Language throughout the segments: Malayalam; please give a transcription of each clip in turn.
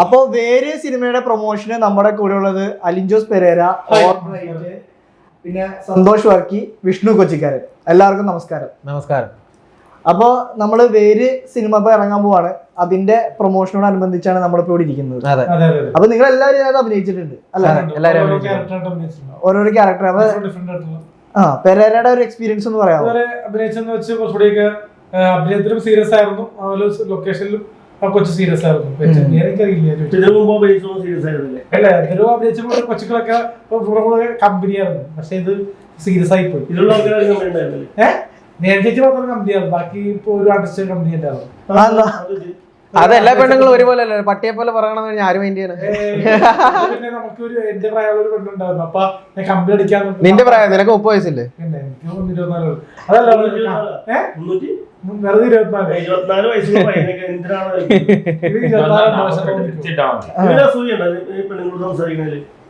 അപ്പോ വേറെ സിനിമയുടെ പ്രൊമോഷന് നമ്മുടെ കൂടെ ഉള്ളത് അലിൻജോസ് പെരേര, പിന്നെ സന്തോഷ് വർക്കി, വിഷ്ണു കൊച്ചിക്കാരൻ. എല്ലാവർക്കും നമസ്കാരം. നമസ്കാരം. അപ്പോൾ നമ്മൾ വേര് സിനിമ ഇപ്പൊ ഇറങ്ങാൻ പോവാണ്. അതിന്റെ പ്രൊമോഷനോടനുബന്ധിച്ചാണ് നമ്മളിപ്പോ ഇവിടെ ഇരിക്കുന്നത്. അപ്പൊ നിങ്ങൾ എല്ലാവരും ഇതിനകത്ത് അഭിനയിച്ചിട്ടുണ്ട് അല്ലെ? ഓരോരോ ക്യാരക്ടർ. അപ്പൊ പെരേരയുടെ ഒരു എക്സ്പീരിയൻസ് ഒന്ന് പറയാമോ? അഭിനയിച്ചെന്ന് വെച്ച് കുറച്ചുകൂടിയൊക്കെ അഭിനയത്തിലും സീരിയസ് ആയിരുന്നു, അതുപോലെ ലൊക്കേഷനിലും കൊച്ചു സീരിയസ് ആയിരുന്നു. അഭിനയിച്ചപ്പോൾ കൊച്ചുകളൊക്കെ കമ്പനിയായിരുന്നു, പക്ഷെ ഇത് സീരിയസ് ആയി പോയി. നേരത്തെ മാത്രം കമ്പനിയായിരുന്നു, ബാക്കി ഇപ്പൊ ഒരു ആർട്ടിസ്റ്റ് കമ്പനി ഉണ്ടായിരുന്നു. അതെല്ലാ പെണ്ണുങ്ങളും ഒരുപോലെ അല്ലേ? പട്ടിയെ പോലെ പറയണമെന്ന് ആരും വേണ്ടി പിന്നെ നമുക്കൊരു എന്റെ പ്രായമുള്ള ഒരു പെണ്ണുണ്ടായിരുന്നു. അപ്പൊ ഞാൻ കമ്പനി അടിക്കാൻ. നിന്റെ പ്രായം നിനക്ക് 30 വയസ്സില്ലേ? എനിക്ക് 24. അതല്ല വെറുതെ 24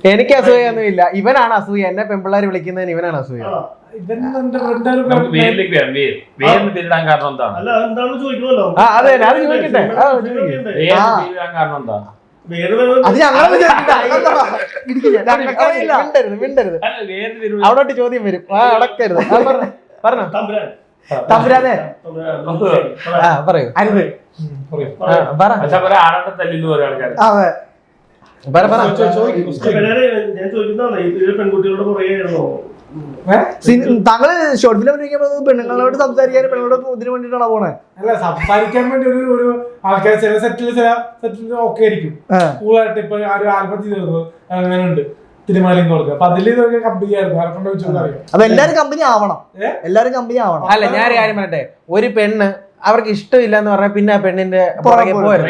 എനിക്ക് അസൂയൊന്നും ഇല്ല. ഇവനാണ് അസൂയ. എന്നെ പെമ്പിള്ളേർ വിളിക്കുന്നതിന് ഇവനാണ് അസൂയ. അതെ, അത് ചോദിക്കട്ടെ. മിണ്ടരുത്. അവിടോട്ട് ചോദ്യം വരും. അടക്കരുത്. പറഞ്ഞോ തമ്പുരാനെ. പറയൂ. താങ്കള് ഷോർട്ട് ഫിലിം പെണ്ണുങ്ങളോട് സംസാരിക്കാൻ പെണ്ണുങ്ങളോട് ഇതിനു വേണ്ടിട്ടാണ് പോണേ? അല്ല, സംസാരിക്കാൻ വേണ്ടി ഒരു ആൾക്കാർ ചില സെറ്റിൽ ഒക്കെ ആയിരിക്കും. കൂളായിട്ട് ഇപ്പൊ ഒരു ആൽബം ചെയ്തു അങ്ങനെ ഉണ്ട് തിരുമാലയും കൊടുക്കുക. അപ്പൊ അതിൽ ഇതൊക്കെ കമ്പനി ആയിരുന്നു. ആർക്കൊണ്ടോ ചോദിച്ചറിയാം. അപ്പൊ എല്ലാരും കമ്പനി ആവണം. എല്ലാരും കമ്പനി ആവണം. അല്ല, ഞാൻ ഒരു കാര്യം പറയട്ടെ. ഒരു പെണ്ണ് അവർക്ക് ഇഷ്ടമില്ല എന്ന് പറഞ്ഞാൽ പിന്നെ ആ പെണ്ണിന്റെ പുറകെ പോരുത്.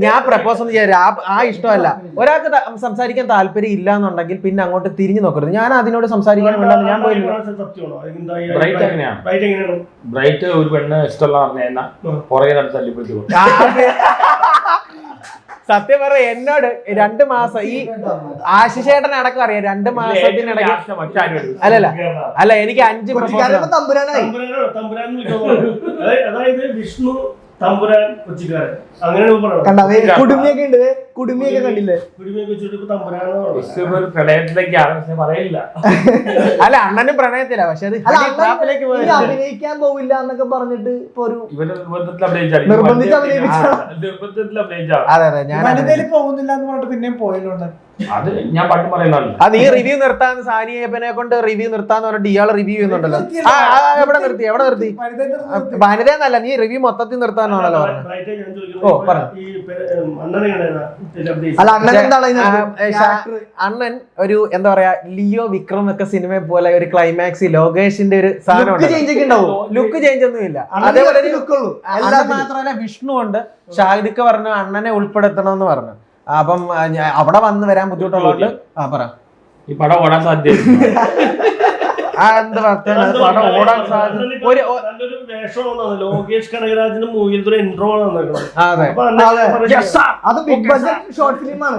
ഞാൻ പ്രപ്പോസ് ഒന്നും ചെയ്യാൻ ആ ഇഷ്ടമല്ല. ഒരാൾക്ക് സംസാരിക്കാൻ താല്പര്യം ഇല്ല എന്നുണ്ടെങ്കിൽ പിന്നെ അങ്ങോട്ട് തിരിഞ്ഞു നോക്കരുത്. ഞാൻ അതിനോട് സംസാരിക്കാൻ വേണ്ടെന്ന് ഞാൻ പോയില്ല. ബ്രൈറ്റ് ഒരു പെണ്ണ് ഇഷ്ടമുള്ള പുറകെ നടത്തി തല്ലിപ്പിടിച്ചു. സത്യം പറ, എന്നോട് 2 മാസം ഈ ആശിഷേട്ടൻ അടക്കം അറിയാം. 2 മാസത്തിനിടയ്ക്ക് അല്ല എനിക്ക് 5 അതായത് വിഷ്ണു തമ്പുരാൻ കൊച്ചിക്കാരൻ അങ്ങനെ കുടുംബിയൊക്കെ ഉണ്ട്. കുടുംബിയൊക്കെ കണ്ടില്ലേ? പ്രണയത്തിലേക്കാണ് പറയില്ല. അല്ല, അണ്ണനും പ്രണയത്തില്ല. പക്ഷെ അത് അഭിനയിക്കാൻ പോവില്ല എന്നൊക്കെ പറഞ്ഞിട്ട് ഇപ്പൊ ഒരു നിർബന്ധിച്ച് അതെ ഞാൻ പോകുന്നില്ല എന്ന് പറഞ്ഞിട്ട് പിന്നെയും പോയല്ലോ. അത് ഞാൻ പണ്ട് പറയുന്നതല്ല. അത് ഈ റിവ്യൂ നിർത്താൻ സാനിയപ്പനെ കൊണ്ട് റിവ്യൂ നിർത്താന്ന് പറഞ്ഞിട്ട് ഇയാള് റിവ്യൂ ചെയ്യുന്നുണ്ടല്ലോ. എവിടെ നിർത്തി? വനിതയെന്നല്ല, നീ റിവ്യൂ മൊത്തത്തിൽ നിർത്താനാണല്ലോ പറഞ്ഞത്. ഓ പറഞ്ഞു. അണ്ണൻ ഒരു എന്താ പറയാ, ലിയോ വിക്രം ഒക്കെ സിനിമ പോലെ ഒരു ക്ലൈമാക്സ് ലോകേഷിന്റെ ഒരു സാധനം ലുക്ക് ചേഞ്ച് ഒന്നും ഇല്ല. അതേപോലെ മാത്രമല്ല, വിഷ്ണു ഉണ്ട്. ഷാഹിദിക്ക പറഞ്ഞു അണ്ണനെ ഉൾപ്പെടുത്തണമെന്ന് പറഞ്ഞു. അപ്പം അവിടെ വന്ന് വരാൻ ബുദ്ധിമുട്ടുള്ളതുകൊണ്ട് പറ. ഈ പടം ഓടാൻ സാധ്യത ഓടാൻ ലോകേഷ് കനകരാജിന്റെ മൂവിയിലത്തെ ഒരു ഇൻട്രോ ആണ്. അത് ബിഗ് ബഡ്ജറ്റ് ഷോർട്ട് ഫിലിമാണ്.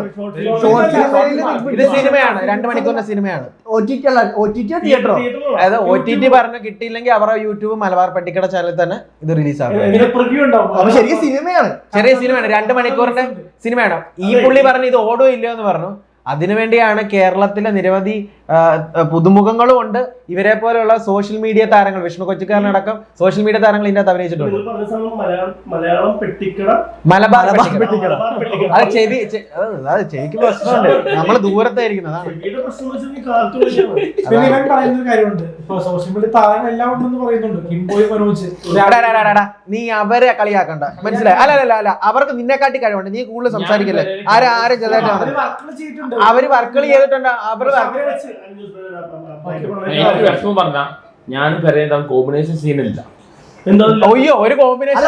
ഇത് സിനിമയാണ്, 2 മണിക്കൂറിന്റെ സിനിമയാണ്. തിയേറ്ററോ? അതായത് OTT പറഞ്ഞു കിട്ടിയില്ലെങ്കിൽ അവരുടെ യൂട്യൂബ് മലബാർ പെട്ടിക്കട ചാനലിൽ തന്നെ ഇത് റിലീസ് ആകും. ചെറിയ സിനിമയാണ്. 2 മണിക്കൂറിന്റെ സിനിമയാണ്. ഈ പുള്ളി പറഞ്ഞു ഇത് ഓടോ ഇല്ലയോ എന്ന് പറഞ്ഞു. അതിനുവേണ്ടിയാണ് കേരളത്തിലെ നിരവധി പുതുമുഖങ്ങളും ഉണ്ട്. ഇവരെ പോലെയുള്ള സോഷ്യൽ മീഡിയ താരങ്ങൾ, വിഷ്ണു കൊച്ചിക്കാരനടക്കം സോഷ്യൽ മീഡിയ താരങ്ങൾ ഇതിന്റെ അഭിനയിച്ചിട്ടുണ്ട്. മലബാർ പെട്ടിക്കട. അത് ചെവിക്ക് പ്രശ്നമുണ്ട്. നമ്മള് ദൂരത്തായിരിക്കുന്നത്. നീ അവരെ കളിയാക്കണ്ട, മനസ്സിലായി? അല്ല, അവർക്ക് നിന്നെക്കാട്ടി കഴിവുണ്ട്. നീ കൂടുതൽ സംസാരിക്കല്ലേ. ആരും ചെറുതായിട്ടാണ് അവര് വർക്കുകൾ ചെയ്തിട്ടുണ്ട്. പറഞ്ഞ ഞാൻ പറയുന്ന കോമ്പിനേഷൻ സീനില്ല. അയ്യോ, ഒരു കോമ്പിനേഷൻ അല്ല,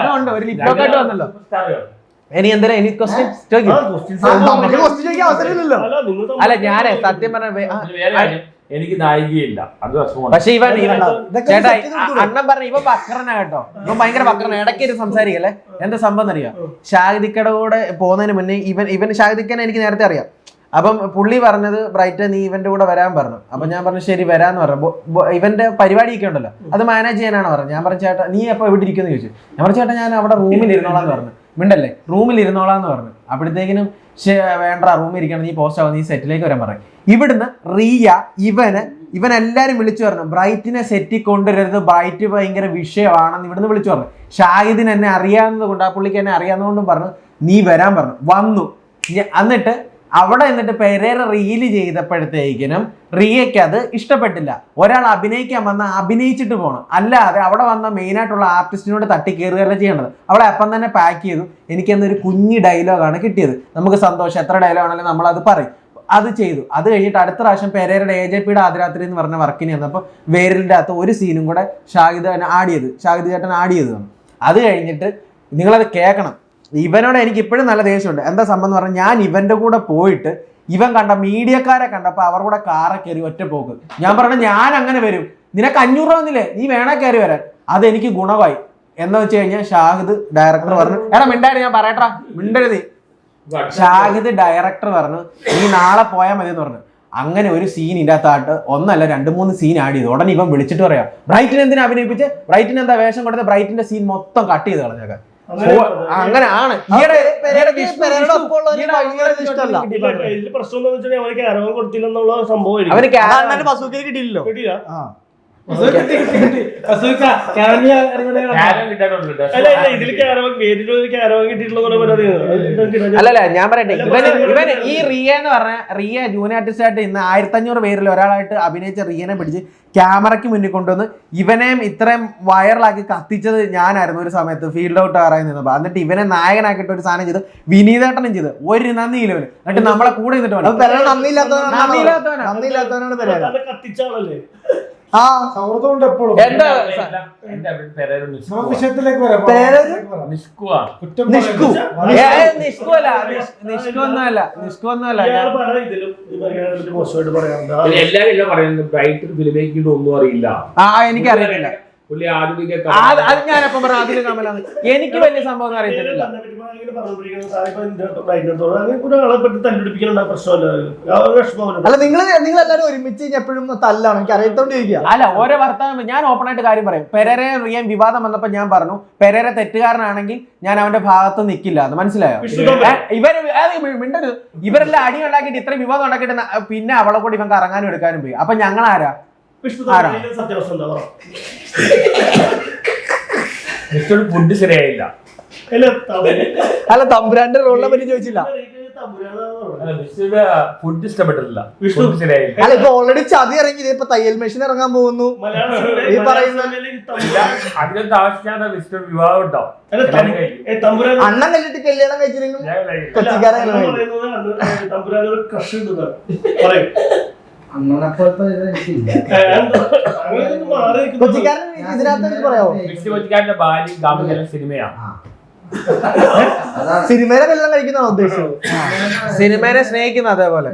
ഒന്നുണ്ട്. ഒരു ലിപ്ലോക്കായിട്ട് വന്നല്ലോ. ഇനി എന്തിനാ ഇനി ക്വസ്റ്റ്യൻ അല്ല, ഞാനേ സത്യം പറഞ്ഞ എനിക്ക് നായികയില്ല. അത് പക്ഷെ ഇവൻ ചേട്ടാ അണ്ണൻ പറഞ്ഞ ഇവൻ വക്രനാ കേട്ടോ. ഇവൻ ഭയങ്കര വക്രന. ഇടയ്ക്ക് സംസാരിക്കല്ലേ. എന്താ സംഭവം അറിയാം? ഷാഹിദിക്കയുടെ കൂടെ പോകുന്നതിന് മുന്നേ ഇവൻ ഷാഹിദിക്കനെ എനിക്ക് നേരത്തെ അറിയാം. അപ്പം പുള്ളി പറഞ്ഞത് ബ്രൈറ്റ് നീ ഇവന്റെ കൂടെ വരാൻ പറഞ്ഞു. അപ്പൊ ഞാൻ പറഞ്ഞു ശരി വരാന്ന് പറഞ്ഞു. ഇവന്റെ പരിപാടിയൊക്കെ ഉണ്ടല്ലോ അത് മാനേജ് ചെയ്യാനാണ് പറഞ്ഞത്. ഞാൻ പറഞ്ഞു ചേട്ടാ നീ എപ്പോ എവിടെ ഇരിക്കുന്നു ചോദിച്ചു. ഞാൻ പറഞ്ഞു ചേട്ടാ ഞാൻ അവിടെ റൂമിൽ ഇരുന്നോളാന്ന് പറഞ്ഞു. മിണ്ടല്ലേ റൂമിൽ ഇരുന്നോളാന്ന് പറഞ്ഞു. അപ്പോഴത്തേക്കിനും വേണ്ട റൂമിൽ ഇരിക്കണം നീ പോസ്റ്റ് ആവും നീ സെറ്റിലേക്ക് വരാൻ പറയും. ഇവിടുന്ന് റിയ ഇവനെല്ലാരും വിളിച്ചു പറഞ്ഞു ബ്രൈറ്റിനെ സെറ്റിൽ കൊണ്ടുവരരുത്, ബ്രൈറ്റ് ഭയങ്കര വിഷയമാണെന്ന് ഇവിടുന്ന് വിളിച്ചു പറഞ്ഞു. ഷാഹിദിന് എന്നെ അറിയാവുന്നത് കൊണ്ട് ആ പുള്ളിക്ക് എന്നെ അറിയാവുന്നതുകൊണ്ടും പറഞ്ഞു നീ വരാൻ പറഞ്ഞു. വന്നു. എന്നിട്ട് അവിടെ എന്നിട്ട് പെരേര റീല് ചെയ്തപ്പോഴത്തേക്കിനും റിയയ്ക്ക് അത് ഇഷ്ടപ്പെട്ടില്ല. ഒരാൾ അഭിനയിക്കാൻ വന്നാൽ അഭിനയിച്ചിട്ട് പോകണം, അല്ലാതെ അവിടെ വന്ന മെയിനായിട്ടുള്ള ആർട്ടിസ്റ്റിനോട് തട്ടി കയറുകയല്ല ചെയ്യേണ്ടത്. അവളെ അപ്പം തന്നെ പാക്ക് ചെയ്തു. എനിക്കെന്നൊരു കുഞ്ഞു ഡയലോഗാണ് കിട്ടിയത്. നമുക്ക് സന്തോഷം, എത്ര ഡയലോഗാണെങ്കിലും നമ്മളത് പറയും. അത് ചെയ്തു. അത് കഴിഞ്ഞിട്ട് അടുത്ത പ്രാവശ്യം പെരേരയുടെ AJPയുടെ ആദ്യരാത്രി എന്ന് പറഞ്ഞ വർക്കിന് വന്നപ്പോൾ വേരിലിൻ്റെ അകത്ത് ഒരു സീനും കൂടെ ഷാഹിദ് ചേട്ടൻ ആഡ് ചെയ്തു. അത് കഴിഞ്ഞിട്ട് നിങ്ങളത് കേൾക്കണം. ഇവനോട് എനിക്ക് ഇപ്പോഴും നല്ല ദേഷ്യമുണ്ട്. എന്താ സംഭവം എന്ന് പറഞ്ഞാൽ ഞാൻ ഇവന്റെ കൂടെ പോയിട്ട് ഇവൻ കണ്ട മീഡിയക്കാരെ കണ്ടപ്പോൾ അവർ കൂടെ കാറെ കയറി ഒറ്റ പോക്ക്. ഞാൻ പറഞ്ഞു ഞാൻ അങ്ങനെ വരും, നിനക്ക് 500 രൂപ വന്നില്ലേ നീ വേണേ കയറി വരാൻ, അതെനിക്ക് ഗുണമായി എന്ന് വെച്ച് കഴിഞ്ഞാൽ ഷാഹിദ് ഡയറക്ടർ പറഞ്ഞു എടാ മിണ്ടായിരുന്നു ഞാൻ പറയട്ടാ മിണ്ടരുത്. ഷാഹിദ് ഡയറക്ടർ പറഞ്ഞു നീ നാളെ പോയാൽ മതി എന്ന് പറഞ്ഞു. അങ്ങനെ ഒരു സീൻ ഇതിനകത്തായിട്ട് 1 അല്ല 2-3 സീൻ ആഡ് ചെയ്തു. ഉടനെ ഇവൻ വിളിച്ചിട്ട് പറയാം ബ്രൈറ്റിനെ എന്തിനാ അഭിനയിപ്പിച്ച്, ബ്രൈറ്റിന് എന്താ വേഷം കൊടുത്ത്, ബ്രൈറ്റിന്റെ സീൻ മൊത്തം കട്ട് ചെയ്ത് കളഞ്ഞേക്കാം. അങ്ങനെ ആണ് ഇതിൽ പ്രശ്നം എന്താ വെച്ചാൽ അവർക്ക് അരവം കൊടുത്തില്ലെന്നുള്ള സംഭവം കിട്ടിയില്ലല്ലോ. അല്ലല്ല ഞാൻ പറയട്ടെ ഇവൻ ഈ റിയ എന്ന് പറഞ്ഞ റിയ ജൂനിയർ ആർട്ടിസ്റ്റ് ആയിട്ട് ഇന്ന് 1500 പേരിൽ ഒരാളായിട്ട് അഭിനയിച്ച റിയനെ പിടിച്ച് ക്യാമറയ്ക്ക് മുന്നിൽ കൊണ്ടുവന്ന് ഇവനെയും ഇത്രയും വൈറലാക്കി കത്തിച്ചത് ഞാനായിരുന്നു ഒരു സമയത്ത് ഫീൽഡ് ഔട്ട് ആറായി നിന്നപ്പോ. എന്നിട്ട് ഇവനെ നായകനാക്കിയിട്ട് ഒരു സാധനം ചെയ്ത് വിനീതേട്ടനും ചെയ്ത് ഒരു നന്ദിയില്ല ഇവന്. എന്നിട്ട് നമ്മളെ കൂടെ നിന്നിട്ട് കത്തിച്ചാളല്ലേ എന്താ എല്ലാരും പറയുന്നത് ബ്രൈറ്റ് ഫിലിമേക്കിട്ട് ഒന്നും അറിയില്ല. എനിക്കറിയില്ല അത് ഞാനപ്പം പറഞ്ഞു അതില് കമലാണ്. എനിക്ക് വലിയ സംഭവം ഒന്നും അറിയത്തില്ല. അല്ല നിങ്ങൾ എല്ലാവരും ഒരുമിച്ച് എപ്പോഴും തല്ലാണ് എനിക്ക് അറിയത്തോണ്ടിരിക്കുക. അല്ല ഓരോ വർത്താനം ഞാൻ ഓപ്പൺ ആയിട്ട് കാര്യം പറയും. പെരേര റിയൻ വിവാദം വന്നപ്പോ ഞാൻ പറഞ്ഞു പെരേര തെറ്റുകാരനാണെങ്കിൽ ഞാൻ അവന്റെ ഭാഗത്ത് നിൽക്കില്ല എന്ന്. മനസ്സിലായോ? മിണ്ടരുത്. ഇവരെല്ലാം അടി ഉണ്ടാക്കിയിട്ട് ഇത്രയും വിവാദം ഉണ്ടാക്കിയിട്ട് പിന്നെ അവളെ കൂടി ഇവൻ കറങ്ങാനും എടുക്കാനും പോയി. അപ്പൊ ഞങ്ങൾ ആരാ? ഫുഡ് ശരിയായില്ല. അല്ല തമ്പുരാന്റെ റോളിനെ പറ്റി ചോദിച്ചില്ല. ഫുഡ് ഇഷ്ടപ്പെട്ടില്ല. ശരിയായില്ല. അല്ല ഇപ്പൊ ഓൾറെഡി ചതി ഇറങ്ങിയത് ഇപ്പൊ തയ്യൽ മെഷീൻ ഇറങ്ങാൻ പോകുന്നു. ഈ പറയുന്ന അതിനകത്ത് ആവശ്യമാണ് വിഷ്ണു വിവാഹം ഉണ്ടാവും. അണ്ണൻ കല്ലിട്ട് കല്യാണം കഴിച്ചിരുന്നു കൊച്ചിക്കാരൻ. കൊച്ചിക്കാരൻ ഇതിനകത്ത് പറയാമോ? കൊച്ചിക്കാരന്റെ ഭാര്യ കാമുകൻ സിനിമയാണ്. സിനിമയിലെ കല്യാണം കഴിക്കുന്നതാണ് ഉദ്ദേശിച്ചത്. സിനിമയെ സ്നേഹിക്കുന്ന അതേപോലെ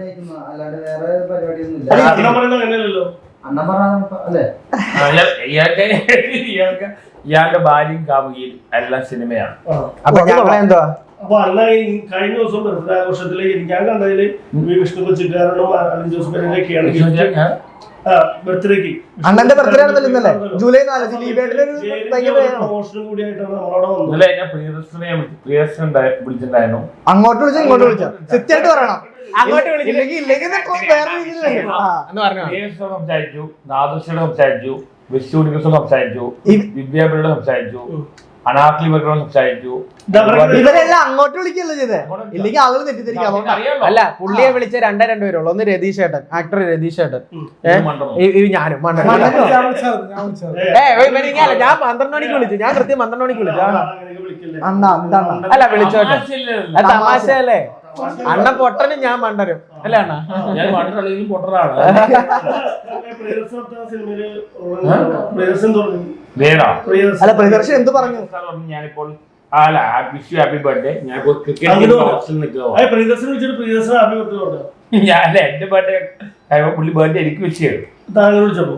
ഇയാളുടെ ഭാര്യയും കാമുകിയും എല്ലാം സിനിമയാണ്. അപ്പൊ ഞങ്ങളെന്തുവാ അപ്പൊ അല്ല കഴിഞ്ഞ ദിവസം ബർത്ത്ഡേ ആഘോഷത്തില് ഞാൻ കണ്ടതില് വിഷ്ണു കൊച്ചിക്കാരനും അലൻ ജോസ് പെരേരയൊക്കെയാണ് ബർത്ത്ഡേക്ക്. അണ്ണന്റെ ബർത്ത്ഡേ ആണല്ലോ ഇന്നലെ ജൂലൈ 4. അങ്ങോട്ട് വിളിച്ചാ ഇങ്ങോട്ട് വിളിച്ചാ സെറ്റായിട്ട് പറയണം. അങ്ങോട്ട് സംസാരിച്ചു, നാദൃശ്യോട് സംസാരിച്ചു, വിഷ്ണു സംസാരിച്ചു, ദിവ്യാബിയോട് സംസാരിച്ചു, അനാർക്കലി വർഗം സംസാരിച്ചു. ഇവരെല്ലാം അങ്ങോട്ട് വിളിക്കല്ലോ ചെയ്തേ, ഇല്ലെങ്കിൽ ആളുകൾ തെറ്റിദ്ധരിക്കാം. അല്ല പുള്ളിയെ വിളിച്ച 2 പേരുള്ളൂ. ഒന്ന് രതീഷ് ഏട്ടൻ, ആക്ടർ രതീഷ് ഏട്ടൻ, ഞാനും ഞാൻ 12 മണിക്ക് വിളിച്ചു. ഞാൻ കൃത്യം 12 മണിക്ക് വിളിച്ചു. അല്ല വിളിച്ചോട്ടെ, തമാശയല്ലേ. അണ്ണൻ പൊട്ടനും ഞാൻ മണ്ടനും അല്ലേ അണ്ണ? പൊട്ടനാണ്. അല്ല പ്രിയദർശൻ എന്ത് പറഞ്ഞു? ഞാനിപ്പോൾ അല്ല വിഷ് ഹാപ്പി ബർത്ത്ഡേ. ഞാൻ ക്രിക്കറ്റ് ഞാൻ എന്റെ ബർത്ത്ഡേ പുള്ളി ബർത്ത്ഡേ എനിക്ക് വിഷ് ചെയ്തു. വിളിച്ചപ്പോ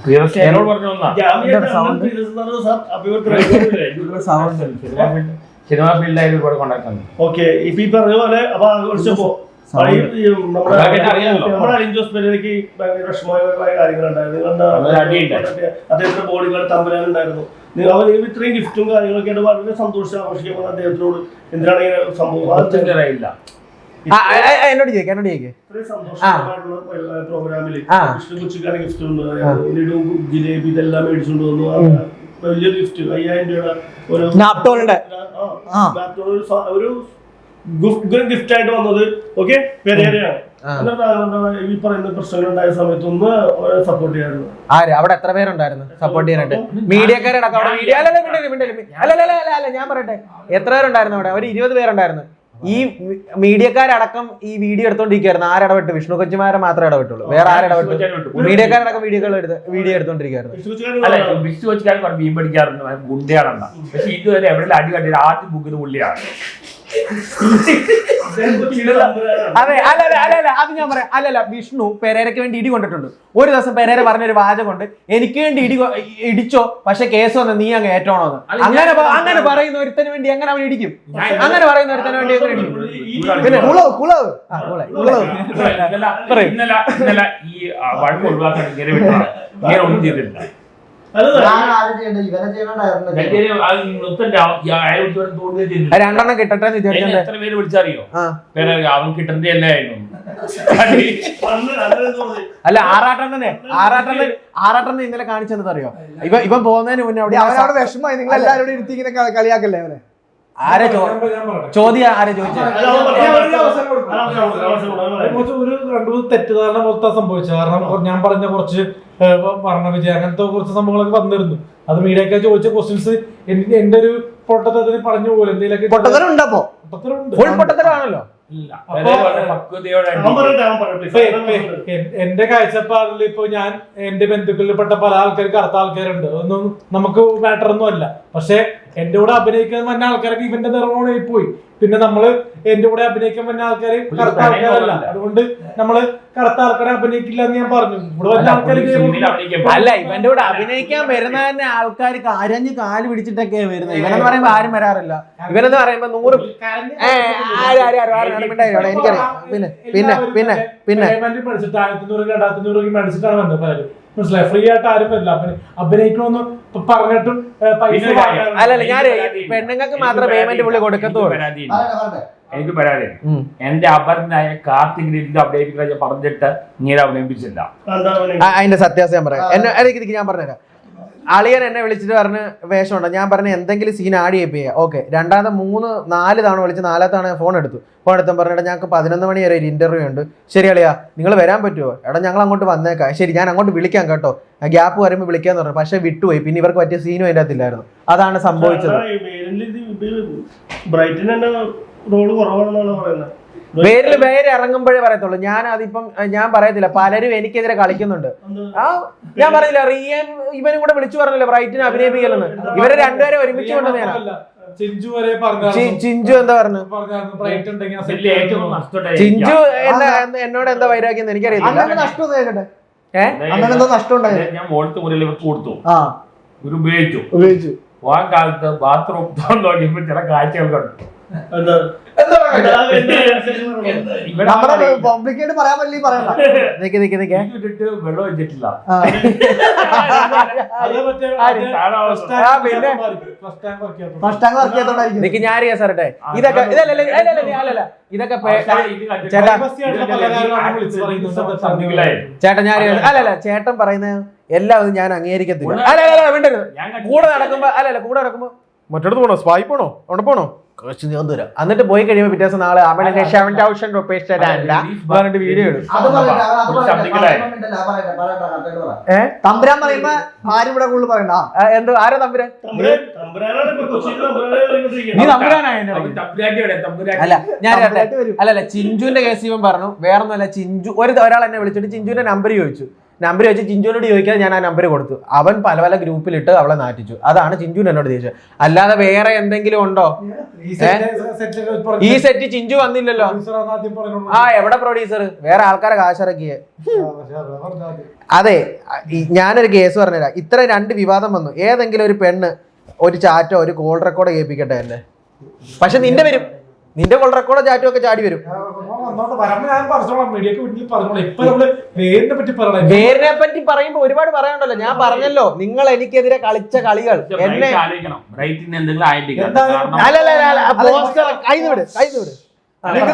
പ്രിയദർശൻ എന്നോട് പറഞ്ഞു സിനിമ ഫീൽഡായിട്ട് ഒരുപാട് കോണ്ടാക്ട് ഉണ്ട്. ഓക്കെ ഇപ്പൊ ഈ പറഞ്ഞ പോലെ അപ്പൊ വിളിച്ചപ്പോ നമ്മുടെ അലിൻ ജോസ് പെരേരയ്ക്ക് ഭയങ്കര വിഷമമായ കാര്യങ്ങളുണ്ടായിരുന്നു. അദ്ദേഹത്തിന്റെ ബോഡി ഗാർഡ് തമ്പുരാനുണ്ടായിരുന്നു. അവൻ ഇത്രയും ഗിഫ്റ്റും കാര്യങ്ങളൊക്കെ ആയിട്ട് വളരെ സന്തോഷം ആഘോഷിക്കാൻ അദ്ദേഹത്തിനോട് എന്തിനാണ് ഇങ്ങനെ സംഭവം എന്നോട് ചോദിക്കാം ഇത്രയും സന്തോഷമായിട്ടുള്ള പ്രോഗ്രാമില് വിഷ്ണു കൊച്ചിക്കാരൻ ഗിഫ്റ്റ് ഉണ്ട്, ജിലേബി ഇതെല്ലാം മേടിച്ചുകൊണ്ട് വന്നു. വലിയൊരു ഗിഫ്റ്റ് 5000 രൂപയുടെ ഒരു ഗിഫ്റ്റ് ആയിട്ട് വന്നത് ഓക്കെ പെരേരയാണ്. ഈ പറയുന്ന പ്രശ്നങ്ങൾ ഉണ്ടായ സമയത്ത് ഒന്ന് സപ്പോർട്ട് ചെയ്യാറുണ്ട്. അവിടെ എത്ര പേരുണ്ടായിരുന്നു സപ്പോർട്ട് ചെയ്യാനായിട്ട്? മീഡിയക്കാരടക്കം അല്ല ഞാൻ പറയട്ടെ, എത്ര പേരുണ്ടായിരുന്നു അവിടെ? ഒരു 20 പേരുണ്ടായിരുന്നു. ഈ മീഡിയക്കാരടക്കം ഈ വീഡിയോ എടുത്തോണ്ടിരിക്കുകയായിരുന്നു. ആരിടപെട്ടു? വിഷ്ണു കൊച്ചുമാരെ മാത്രമേ ഇടപെട്ടുള്ളൂ, വേറെ ആരിടപെട്ടു? മീഡിയക്കാരടക്കം വീഡിയോ എടുത്തോണ്ടിരിക്കുകയായിരുന്നു. വിഷ്ണു കൊച്ചുകാരൻ മീൻ പഠിക്കാറുണ്ട്, ഗുണ്ടയാണെന്ന. പക്ഷെ ഇതുവരെ എവിടെ അടി കണ്ടിട്ട് ആദ്യം ബുക്കിന് പുള്ളിയാണ്. അതെ അല്ല അത് ഞാൻ പറയാം. അല്ലല്ല, വിഷ്ണു പെരേരയ്ക്ക് വേണ്ടി ഇടി കൊണ്ടിട്ടുണ്ട്. ഒരു ദിവസം പെരേര പറഞ്ഞൊരു വാചകമുണ്ട്, എനിക്ക് വേണ്ടി ഇടിച്ചോ പക്ഷെ കേസ് വന്ന് നീ അങ്ങ് ഏറ്റോണോന്ന്. അങ്ങനെ പറയുന്ന ഒരുത്തന് വേണ്ടി എങ്ങനെ അവൻ ഇടിക്കും? അങ്ങനെ പറയുന്ന ഒരുത്തന് വേണ്ടി എങ്ങനെ ഇടിക്കും? ഇന്നലെ ഈ വഴക്ക് ഒഴിവാക്കാൻ ഇങ്ങനെ ഒന്നും ചെയ്തിട്ടില്ല. രണ്ടെണ്ണം കിട്ടട്ടെ എന്ന് വിചാരിച്ചത്. എത്ര പേര് വിളിച്ചറിയോ? അവൻ കിട്ടേണ്ട അല്ലായിരുന്നു. അല്ല, ആറാട്ടെണ്ണ ഇന്നലെ കാണിച്ചെന്നത് അറിയോ? ഇവൻ പോകുന്നതിന് മുന്നേ അവിടെ വിഷമമായി. നിങ്ങൾ എല്ലാവരും ഇരുത്തി ഇങ്ങനെ കളിയാക്കല്ലേ അവരെ? ആരെ ചോദ്യം ആരെ ചോദിച്ചത്? ഒരു 2 തെറ്റിദ്ധാരണ മൊത്തം സംഭവിച്ചത്. കാരണം ഞാൻ പറഞ്ഞ കുറച്ച് വർണ്ണ വിജയം അങ്ങനത്തെ കുറച്ച് സംഭവങ്ങളൊക്കെ വന്നിരുന്നു. അത് മീഡിയക്കാർ ചോദിച്ച ക്വസ്റ്റ്യൻസ് എന്റെ ഒരു പൊട്ടത്തത്തിന് പറഞ്ഞു പോലെ എന്തെങ്കിലുമൊക്കെ പൊട്ടത്തരാണല്ലോ. എന്റെ കാഴ്ചപ്പാടിൽ ഇപ്പൊ ഞാൻ എന്റെ ബന്ധുക്കളിൽപ്പെട്ട പല ആൾക്കാർക്ക് കറുത്ത ആൾക്കാരുണ്ട്. അതൊന്നും നമുക്ക് മാറ്റർ ഒന്നും അല്ല. പക്ഷെ എന്റെ കൂടെ അഭിനയിക്കാൻ വന്ന ആൾക്കാരൊക്കെ ഇവന്റെ നിറവോണായി പോയി. പിന്നെ നമ്മള് എന്റെ കൂടെ അഭിനയിക്കാൻ വന്ന ആൾക്കാര് കറുത്ത ആൾക്കാരല്ല. അതുകൊണ്ട് നമ്മള് കറുത്ത ആൾക്കാരെ അഭിനയിക്കില്ല എന്ന് ഞാൻ പറഞ്ഞു. ഇവിടെ വന്ന ആൾക്കാർ അല്ല, ഇവന്റെ കൂടെ അഭിനയിക്കാൻ വരുന്ന തന്നെ ആൾക്കാർ കരഞ്ഞ് കാല് പിടിച്ചിട്ടൊക്കെയാണ് വരുന്നത്. ഇവനെന്ന് പറയുമ്പോ ആരും വരാറില്ല. ഇവനെന്ന് പറയുമ്പോ 100 എനിക്കറിയാം. പിന്നെ മേടിച്ചിട്ട് 1500-2000 മേടിച്ചിട്ടാണ് വന്നത് പലരും. മനസ്സിലായി? ഫ്രീ ആയിട്ട് ആരും വരില്ല. അഭിനയിക്കണമെന്ന് പറഞ്ഞിട്ടും പൈസ അല്ലല്ല, ഞാൻ പെണ്ണുങ്ങൾക്ക് മാത്രമേ പേയ്മെന്റ് പുള്ളി കൊടുക്കത്തുള്ളൂ. എനിക്ക് പരാതി. എന്റെ അപരനായ കാർത്തിക് അഭിനയിപ്പിക്കാൻ പറഞ്ഞിട്ട് ഇങ്ങനെ അഭിനയിപ്പിച്ചില്ല. അതിന്റെ സത്യാവസ്ഥ ഞാൻ പറയാം. ഞാൻ പറഞ്ഞുതരാം. അളിയൻ എന്നെ വിളിച്ചിട്ട് പറഞ്ഞ് വേഷമുണ്ടോ? ഞാൻ പറഞ്ഞ എന്തെങ്കിലും സീൻ ആഡ് ചെയ്യിപ്പിക്കുക. ഓക്കെ, 4 തവണ വിളിച്ച് 4ാമത്തെ തവണ ഫോൺ എടുത്തും പറഞ്ഞിട്ട് ഞങ്ങൾക്ക് 11 മണി വരെ ഒരു ഇന്റർവ്യൂ ഉണ്ട്. ശരി അളിയാ, നിങ്ങൾ വരാൻ പറ്റുമോ? എടാ ഞങ്ങൾ അങ്ങോട്ട് വന്നേക്കാം. ശരി, ഞാൻ അങ്ങോട്ട് വിളിക്കാം കേട്ടോ, ഗ്യാപ്പ് വരുമ്പോൾ വിളിക്കാന്ന് പറഞ്ഞു. പക്ഷെ വിട്ടുപോയി. പിന്നെ ഇവർക്ക് പറ്റിയ സീനും അതിൻ്റെ അകത്തില്ലായിരുന്നു. അതാണ് സംഭവിച്ചത്. പേര് ഇറങ്ങുമ്പോഴേ പറയത്തുള്ളൂ. ഞാൻ പറയത്തില്ല. പലരും എനിക്കെതിരെ കളിക്കുന്നുണ്ട്. ഞാൻ പറഞ്ഞില്ല, റിയൻ ഇവനും കൂടെ വിളിച്ചു പറഞ്ഞില്ല ബ്രൈറ്റിനെ അഭിനയിപ്പിക്കലെന്ന്. ഇവരെ രണ്ടുപേരെ ഒരുമിച്ച് കൊണ്ടുവന്നേനാ. ചിഞ്ചു എന്താ പറഞ്ഞു? ചിഞ്ചു എന്നോട് എന്താ വൈരാഗ്യം എനിക്കറിയില്ല. ഞാൻ മോളത്തെ മുറിയിൽ കൊടുത്തു, ഉപയോഗിച്ചു. പോകാൻ കാലത്ത് ബാത്റൂം നോക്കിയപ്പോ ചില കാഴ്ചകൾ കണ്ടു. വെള്ളം വെച്ചിട്ടില്ല. ഞാൻ കേസറട്ടെ ഇതൊക്കെ ഇതൊക്കെ ചേട്ടാ ഞാൻ അല്ലല്ല ചേട്ടൻ പറയുന്നത് എല്ലാം ഞാൻ അംഗീകരിക്കത്തില്ല. അല്ല വേണ്ടരുത്. കൂടെ നടക്കുമ്പോ മറ്റടുത്ത് പോണോ, സ്വായി പോണോ, അവിടെ പോണോ, എന്നിട്ട് പോയി കഴിയുമ്പോ പിറ്റേ ദിവസം നാളെ അവനെ 7000 റുപ്പീസ് പറഞ്ഞിട്ട് വീഡിയോ ഇടും. തമ്പുരാൻ പറയുമ്പോ ആരും ഇവിടെ കൂടുതൽ പറയണ്ട. എന്തോ ആരോ തമ്പുരാൻ? നീ തമ്പുരാനായ? അല്ല ഞാൻ അല്ലല്ല, ചിഞ്ചുവിന്റെ കേസ് ഇവൻ പറഞ്ഞു. വേറൊന്നുമല്ല, ചിഞ്ചു ഒരാൾ എന്നെ വിളിച്ചിട്ട് ചിഞ്ചുവിന്റെ നമ്പർ ചോദിച്ചു. ചിഞ്ചുവിനോട് ചോദിക്കാതെ ഞാൻ ആ നമ്പർ കൊടുത്തു. അവൻ പല ഗ്രൂപ്പിലിട്ട് അവളെ നാറ്റിച്ചു. അതാണ് ചിഞ്ചുവിന് എന്നോട് ചോദിച്ചത്. അല്ലാതെ വേറെ എന്തെങ്കിലും ഉണ്ടോ? ഈ സെറ്റ് ചിഞ്ചു വന്നില്ലല്ലോ. എവിടെ പ്രൊഡ്യൂസർ? വേറെ ആൾക്കാരെ കാശിറക്കിയേ. അതെ, ഞാനൊരു കേസ് പറഞ്ഞുതരാം. ഇത്ര 2 വിവാദം വന്നു. ഏതെങ്കിലും ഒരു പെണ്ണ് ഒരു ചാറ്റോ ഒരു കോൾ റെക്കോർഡോ കേൾപ്പിക്കട്ടെ എന്നെ. പക്ഷെ നിന്റെ കോൾ റെക്കോർഡോ ചാറ്റോ ഒക്കെ ചാടി വരും. വരുമ്പോ ഞാൻ പറഞ്ഞോളാം, മീഡിയക്ക് മുന്നിൽ പറഞ്ഞോളാം. ഇപ്പൊ നമ്മള് വേരിനെ പറ്റി പറയണം. വേരിനെ പറ്റി പറയുമ്പോ ഒരുപാട് പറയാനുണ്ടല്ലോ. ഞാൻ പറഞ്ഞല്ലോ, നിങ്ങൾ എനിക്കെതിരെ കളിച്ച കളികൾ എന്നെ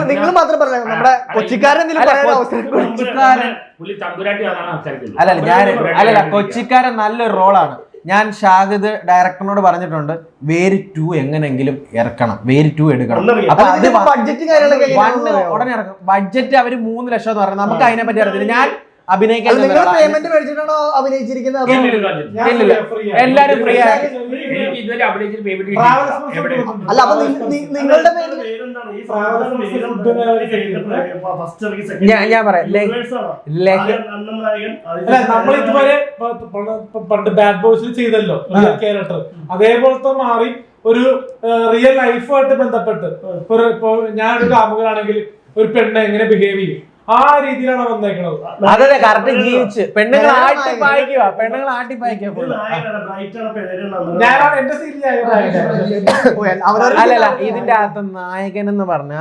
നിങ്ങൾ മാത്രം പറഞ്ഞു. നമ്മുടെ കൊച്ചിക്കാരൻ അല്ലല്ല, കൊച്ചിക്കാരൻ നല്ലൊരു റോളാണ്. ഞാൻ ഷാഹിദ് ഡയറക്ടറിനോട് പറഞ്ഞിട്ടുണ്ട്, വേര് 2 എങ്ങനെങ്കിലും ഇറക്കണം, വേര് 2 എടുക്കണം. അപ്പൊ അത് ബഡ്ജറ്റ് കാര്യങ്ങളൊക്കെ ഉടനെ ഇറക്കും. ബഡ്ജറ്റ് അവര് 3 ലക്ഷം എന്ന് പറഞ്ഞത്, നമുക്ക് അതിനെ പറ്റി അറിയത്തില്ല. ഞാൻ അഭിനയിക്കാൻ പേയ്മെന്റ് മേടിച്ചിട്ടാണോ അഭിനയിച്ചിരിക്കുന്നത്? എല്ലാരും ഫ്രീ ആയി. അല്ല, അപ്പൊ നിങ്ങളുടെ ഞാൻ പറയാം, നമ്മളിതുവരെ പണ്ട് ബാഡ് ബോയ്സിൽ ചെയ്തല്ലോ ക്യാരക്ടർ, അതേപോലത്തെ മാറി ഒരു റിയൽ ലൈഫുമായിട്ട് ബന്ധപ്പെട്ട് ഞാനൊരു കാമുകനാണെങ്കിൽ ഒരു പെണ്ണ് എങ്ങനെ ബിഹേവ് ചെയ്യും, ആ രീതിയിലാണ് വന്നേക്കണത്. അതെ, കറക്റ്റ് ജീവിച്ച് പെണ്ണുങ്ങൾ ആട്ടിപ്പായിക്കുക, പെണ്ണുങ്ങൾ ആട്ടിപ്പായിക്കുക. ഞാനാണ് എന്റെ സീരിയൽ. അല്ലല്ല, ഇതിന്റെ അകത്ത് നായകൻ എന്ന് പറഞ്ഞ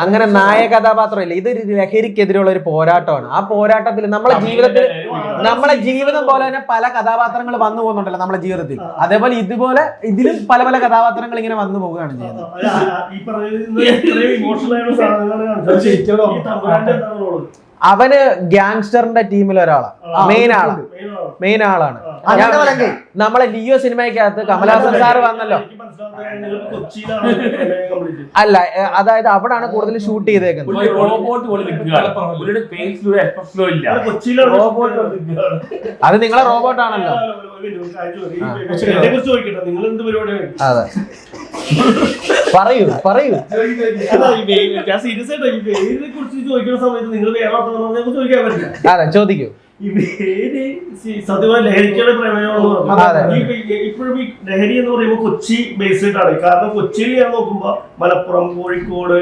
അങ്ങനെ നായക കഥാപാത്രം ഇല്ല. ഇതൊരു ലഹരിക്കെതിരെയുള്ള ഒരു പോരാട്ടമാണ്. ആ പോരാട്ടത്തിൽ നമ്മളെ ജീവിതം പോലെ തന്നെ പല കഥാപാത്രങ്ങൾ വന്നു പോകുന്നുണ്ടല്ലോ നമ്മളെ ജീവിതത്തിൽ. അതേപോലെ ഇതിലും പല പല കഥാപാത്രങ്ങൾ ഇങ്ങനെ വന്നു പോവുകയാണ് ചെയ്യുന്നത്. അവന് ഗ്യാങ്സ്റ്ററിന്റെ ടീമിൽ ഒരാളാണ്, മെയിൻ ആളാണ്. നമ്മളെ ലിയോ സിനിമയ്ക്കകത്ത് കമലഹാസൻ സാറ് വന്നല്ലോ. അല്ല, അതായത് അവിടാണ് കൂടുതൽ ഷൂട്ട് ചെയ്തേക്കുന്നത്. അത് നിങ്ങളെ റോബോട്ട് ആണല്ലോ. അതെ, പറയൂ. അതെ, ചോദിക്കൂ. സത്യമായ ലഹരിക്കുള്ള പ്രമേയമാണ്. ഇപ്പോഴും ഈ ലഹരി എന്ന് പറയുമ്പോൾ കൊച്ചി ബേസ്ഡ് ആണ്. കാരണം കൊച്ചിയിൽ ഞാൻ നോക്കുമ്പോ മലപ്പുറം, കോഴിക്കോട്,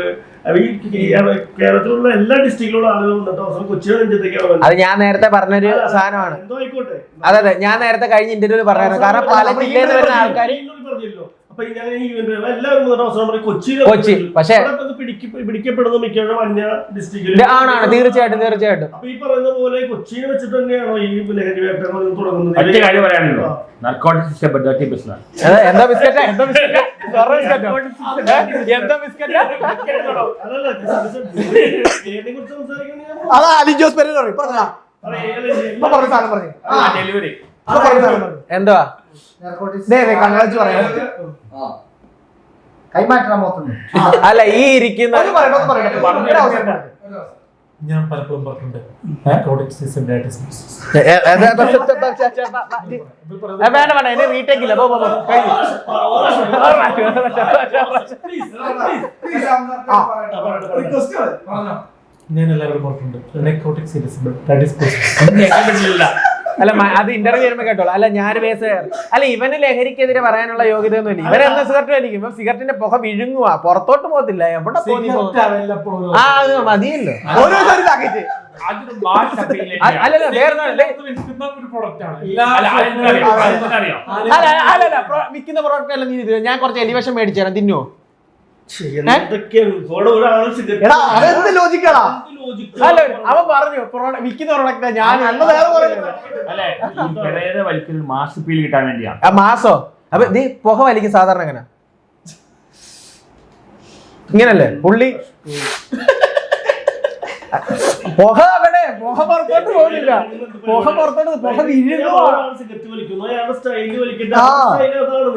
കേരളത്തിലുള്ള എല്ലാ ഡിസ്ട്രിക്റ്റിലുള്ള ആളുകൾ വന്നിട്ട് അവസാനം കൊച്ചിയുടെ നെഞ്ചത്തേക്കാണ്. അത് ഞാൻ നേരത്തെ പറഞ്ഞൊരു സാധനമാണ്. എന്തോ ആയിക്കോട്ടെ. അതെ, ഞാൻ നേരത്തെ കഴിഞ്ഞ ഇന്റർവ്യൂല് പറഞ്ഞു. കാരണം പല ജില്ലയിൽ നിന്ന് വരുന്ന ആൾക്കാർ പറഞ്ഞല്ലോ. എല്ലാവരും കൊച്ചി, പക്ഷേ പിടിക്കപ്പെടുന്ന മിക്കവാറും അന്യ ഡിസ്ട്രിക്റ്റിൽ ആണ്. തീർച്ചയായിട്ടും. അപ്പൊ ഈ പറയുന്ന പോലെ കൊച്ചിയെ വെച്ചിട്ട് തന്നെയാണോ ഈ ലഹരി വ്യാപാരം തുടങ്ങുന്നത്? എന്താ ബിസ്ക്കറ്റ്? അതാ അലി ജോസ് പെരേര എന്തുവാ അല്ല, ഈ ഇരിക്കുന്ന ഞാൻ പലപ്പോഴും പറഞ്ഞിട്ടുണ്ട്, വേണ്ട എന്നെ റീടേക്ക് ഇല്ല. ഞാൻ എല്ലാവരോടും പറഞ്ഞിട്ടുണ്ട്. അല്ല, അത് ഇന്റർവ്യൂ ചെയ്യുമ്പോ കേട്ടോളൂ. അല്ല, ഞാൻ അല്ല, ഇവന് ലഹരിക്കെതിരെ പറയാനുള്ള യോഗ്യത ഒന്നുമില്ല. ഇവൻ എന്ന സിഗരറ്റ് വലിക്കും, ഇവൻ സിഗരറ്റിന്റെ പുക വിഴുങ്ങുക, പുറത്തോട്ട് പോകത്തില്ല. എവിടെ ആ അത് മതിയല്ലോ. അല്ലല്ല, വിൽക്കുന്ന പ്രോഡക്റ്റ് അല്ല. നീ ഞാൻ കുറച്ച് എലിവേഷൻ മേടിച്ചു തരാം, തിന്നുവോ? അല്ല, അവൻ പറഞ്ഞു വിൽക്കുന്ന പ്രോഡക്റ്റാ. ഞാൻ മാസോ? അപ്പൊ നീ പുക വലിക്കും സാധാരണ എങ്ങനെ? ഇങ്ങനല്ലേ പുള്ളി? പുക അവിടെ പുറത്തോട്ട് പോകുന്നില്ല.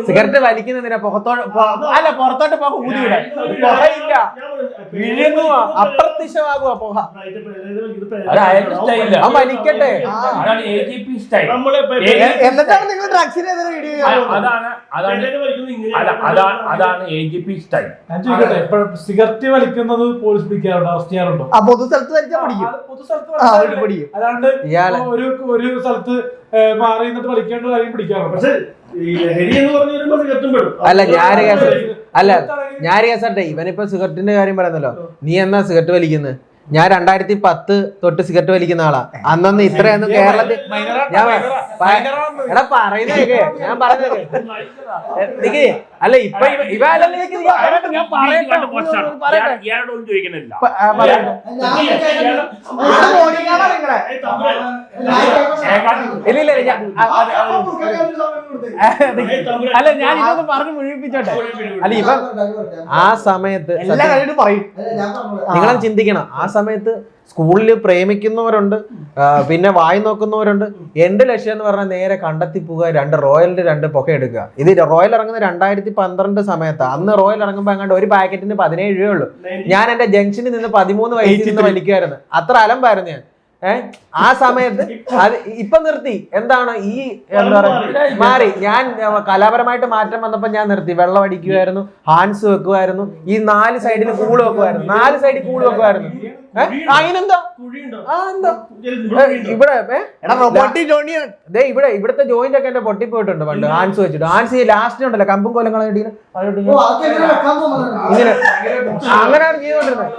സിഗരറ്റ് വലിക്കുന്നതിനാ പുറത്തോട്ട്? അല്ല, പുറത്തോട്ട് പുക ഊതിവിടാൻ. പുകയില്ല, വിഴുങ്ങുക, അപ്രത്യക്ഷമാകുക പുക. വലിക്കട്ടെ. എന്നിട്ടാണ് നിങ്ങൾ ഡ്രഗ്സിനെതിരെ വീഡിയോ സിഗരറ്റ് വലിക്കുന്നത് പോലീസ് പിടിക്കാറുണ്ട്, അറസ്റ്റ് ചെയ്യാറുണ്ടോ? പൊതു സ്ഥലത്ത് വലിച്ചാൽ പിടിക്കും. അല്ലാണ്ട് ഒരു സ്ഥലത്ത് മാറി നിന്നിട്ട് വലിക്കേണ്ട കാര്യം പിടിക്കാറുണ്ട്. പക്ഷെ ഞാൻ കേസട്ടെ, ഇവനിപ്പോ സിഗരറ്റിന്റെ കാര്യം പറയുന്നല്ലോ. നീ എന്നാ സിഗരറ്റ് വലിക്കുന്നത്? ഞാൻ 2010 തൊട്ട് സിഗരറ്റ് വലിക്കുന്ന ആളാ. അന്നൊന്നും ഇത്രയൊന്നും കേരളത്തിൽ എടാ പറയുന്നേക്കെ ഞാൻ പറഞ്ഞത് അല്ല ഇപ്പൊ അല്ല ഞാൻ ഇതൊന്നും പറഞ്ഞു മുഴുവിപ്പിച്ചോട്ടെ. അല്ല ഇപ്പൊ ആ സമയത്ത് നിങ്ങളത് ചിന്തിക്കണം. ആ സമയത്ത് സ്കൂളിൽ പ്രേമിക്കുന്നവരുണ്ട്, പിന്നെ വായി നോക്കുന്നവരുണ്ട്. എന്റെ ലക്ഷ്യം എന്ന് പറഞ്ഞാൽ നേരെ കണ്ടെത്തി പോവുക, 2 റോയലിന്റെ 2 പുക എടുക്കുക. ഇത് റോയൽ ഇറങ്ങുന്ന 2012 സമയത്ത്. അന്ന് റോയൽ ഇറങ്ങുമ്പോ അങ്ങോട്ട് ഒരു പാക്കറ്റിന് 17 രൂപയുള്ളൂ. ഞാൻ എന്റെ ജംഗ്ഷനിൽ നിന്ന് 13 വയസ്സിൽ നിന്ന് വലിക്കുമായിരുന്നു. അത്ര അലമ്പായിരുന്നു ഞാൻ. ആ സമയത്ത് അത് ഇപ്പൊ നിർത്തി. എന്താണ് ഈ എന്താ പറയാ മാറി. ഞാൻ കലാപരമായിട്ട് മാറ്റം വന്നപ്പോ ഞാൻ നിർത്തി. വെള്ളം അടിക്കുമായിരുന്നു, ഹാൻസ് വെക്കുമായിരുന്നു, ഈ 4 സൈഡിൽ കൂള് വെക്കുമായിരുന്നു, 4 സൈഡിൽ കൂള് വെക്കുമായിരുന്നു. അതിനെന്താ ഇവിടെ ഇവിടുത്തെ ജോയിന്റ് ഒക്കെ എന്റെ പൊട്ടിപ്പോയിട്ടുണ്ട് പണ്ട് ഹാൻസ് വെച്ചിട്ട്. ഹാൻസ് ലാസ്റ്റ് ഉണ്ടല്ലോ കമ്പും കൊല്ലങ്ങളും ഇങ്ങനെ അങ്ങനെയാണ് ചെയ്തോണ്ടിരുന്നത്.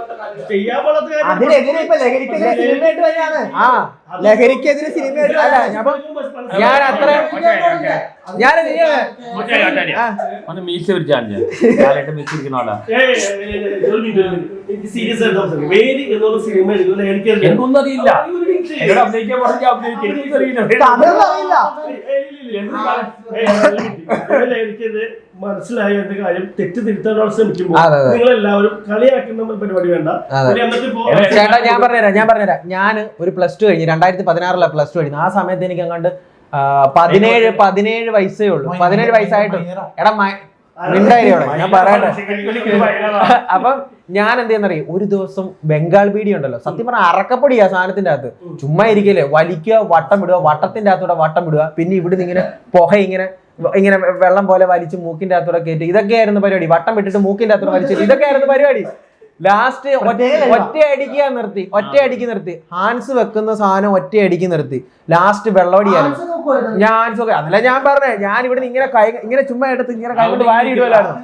ലഹരിക്കെതിരെ സിനിമയായിട്ട് ഞാൻ അത്ര ഞാൻ മീശ പിടിച്ചാണ് എനിക്കൊന്നും അറിയില്ല. മനസ്സിലായ കാര്യം തെറ്റ് തിരുത്താനുള്ള ശ്രമിക്കുമ്പോൾ നിങ്ങൾ എല്ലാവരും കളിയാക്കുന്ന പരിപാടി വേണ്ട. ചേട്ടാ ഞാൻ പറഞ്ഞുതരാം. ഞാൻ ഒരു +2 കഴിഞ്ഞു 2016 +2 കഴിഞ്ഞു. ആ സമയത്ത് എനിക്ക് അങ്ങോട്ട് 17 വയസ്സേ ഉള്ളൂ. 17 വയസ്സായിട്ട് എടാ മിണ്ടായിരിക്കണം ഞാൻ പറയട്ടെ. അപ്പം ഞാൻ എന്ത് ചെയ്യുന്നറിയാം, ഒരു ദിവസം ബംഗാൾ ബീഡി ഉണ്ടല്ലോ, സത്യം പറഞ്ഞാൽ അറക്കപ്പൊടിയാ സാധനത്തിന്റെ അകത്ത്. ചുമ്മാ ഇരിക്കല്ലേ, വലിക്കുക, വട്ടം വിടുക, വട്ടത്തിന്റെ അകത്തൂടെ വട്ടം വിടുക, പിന്നെ ഇവിടുന്ന് ഇങ്ങനെ പുക ഇങ്ങനെ വെള്ളം പോലെ വലിച്ച് മൂക്കിന്റെ അകത്തൂടെ കയറ്റി. ഇതൊക്കെയായിരുന്നു പരിപാടി. വട്ടം വിട്ടിട്ട് മൂക്കിന്റെ അകത്തൂടെ വലിച്ചിട്ട് ഇതൊക്കെയായിരുന്നു പരിപാടി. ലാസ്റ്റ് ഒറ്റ അടിക്ക് നിർത്തി. ഹാൻസ് വെക്കുന്ന സാധനം ഒറ്റ അടിക്ക് നിർത്തി. ലാസ്റ്റ് വെള്ളമടിയായിരുന്നു. അതല്ല ഞാൻ പറഞ്ഞേ, ഞാൻ ഇവിടെ ഇങ്ങനെ ചുമ്മാ എടുത്ത് ഇങ്ങനെ കൈ കൊണ്ട് വാരി ഇടുവല്ലായിരുന്നു.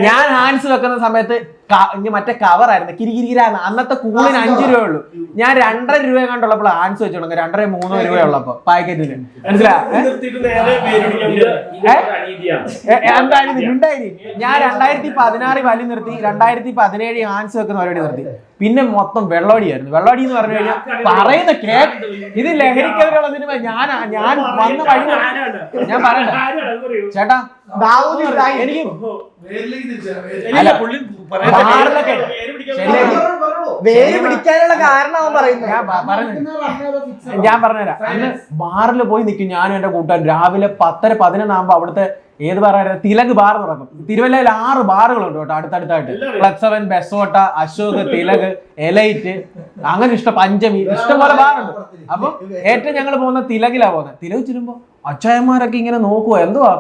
ഞാൻ ഹാൻസ് വെക്കുന്ന സമയത്ത് മറ്റേ കവറായിരുന്നു, കിരികിരിരാന്ന്. അന്നത്തെ കൂളിന് 5 രൂപ ഉള്ളൂ. ഞാൻ 2.5 രൂപ കണ്ടുള്ളപ്പോൾ ഹാൻസ് വെച്ചു തുടങ്ങി. 2.5-3 രൂപ ഉള്ളപ്പോ പാക്കറ്റിന്. എന്തായാലും ഉണ്ടായി. ഞാൻ 2016 വലി നിർത്തി, 2017 ഹാൻസ് വെക്കുന്ന പരിപാടി നിർത്തി. പിന്നെ മൊത്തം വെള്ളമടിയായിരുന്നു. വെള്ളമടി എന്ന് പറഞ്ഞു കഴിഞ്ഞാൽ പറയുന്ന ഇത് ലഹരിക്കെതിരെയുള്ള സിനിമ. ഞാൻ വന്ന വഴി ഞാൻ പറയണ്ട ചേട്ടാ, എനിക്ക് വേര് പിടിക്കാനുള്ള കാരണം അവൻ പറയുന്നത്. ഞാൻ പറഞ്ഞുതരാം. അന്ന് ബാറിൽ പോയി നിൽക്കും ഞാനും എന്റെ കൂട്ടുകാരും. രാവിലെ 10-11 ആകുമ്പോ അവിടുത്തെ ഏത് ബാറായിരുന്നു, തിലക് ബാർ തുറക്കും. തിരുവല്ലയിൽ 6 ബാറുകളുണ്ട് കേട്ടോ അടുത്തടുത്തായിട്ട്. +7, ബെസോട്ട, അശോക്, തിലക്, എലൈറ്റ്, അങ്ങനെ പഞ്ചമി, ഇഷ്ടംപോലെ ബാറുണ്ട്. അപ്പൊ ഏറ്റവും ഞങ്ങൾ പോകുന്ന തിലകിലാ പോകുന്നത്. തിലക് ചെല്ലുമ്പോ അച്ചായന്മാരൊക്കെ ഇങ്ങനെ നോക്കുക, എന്തുവാ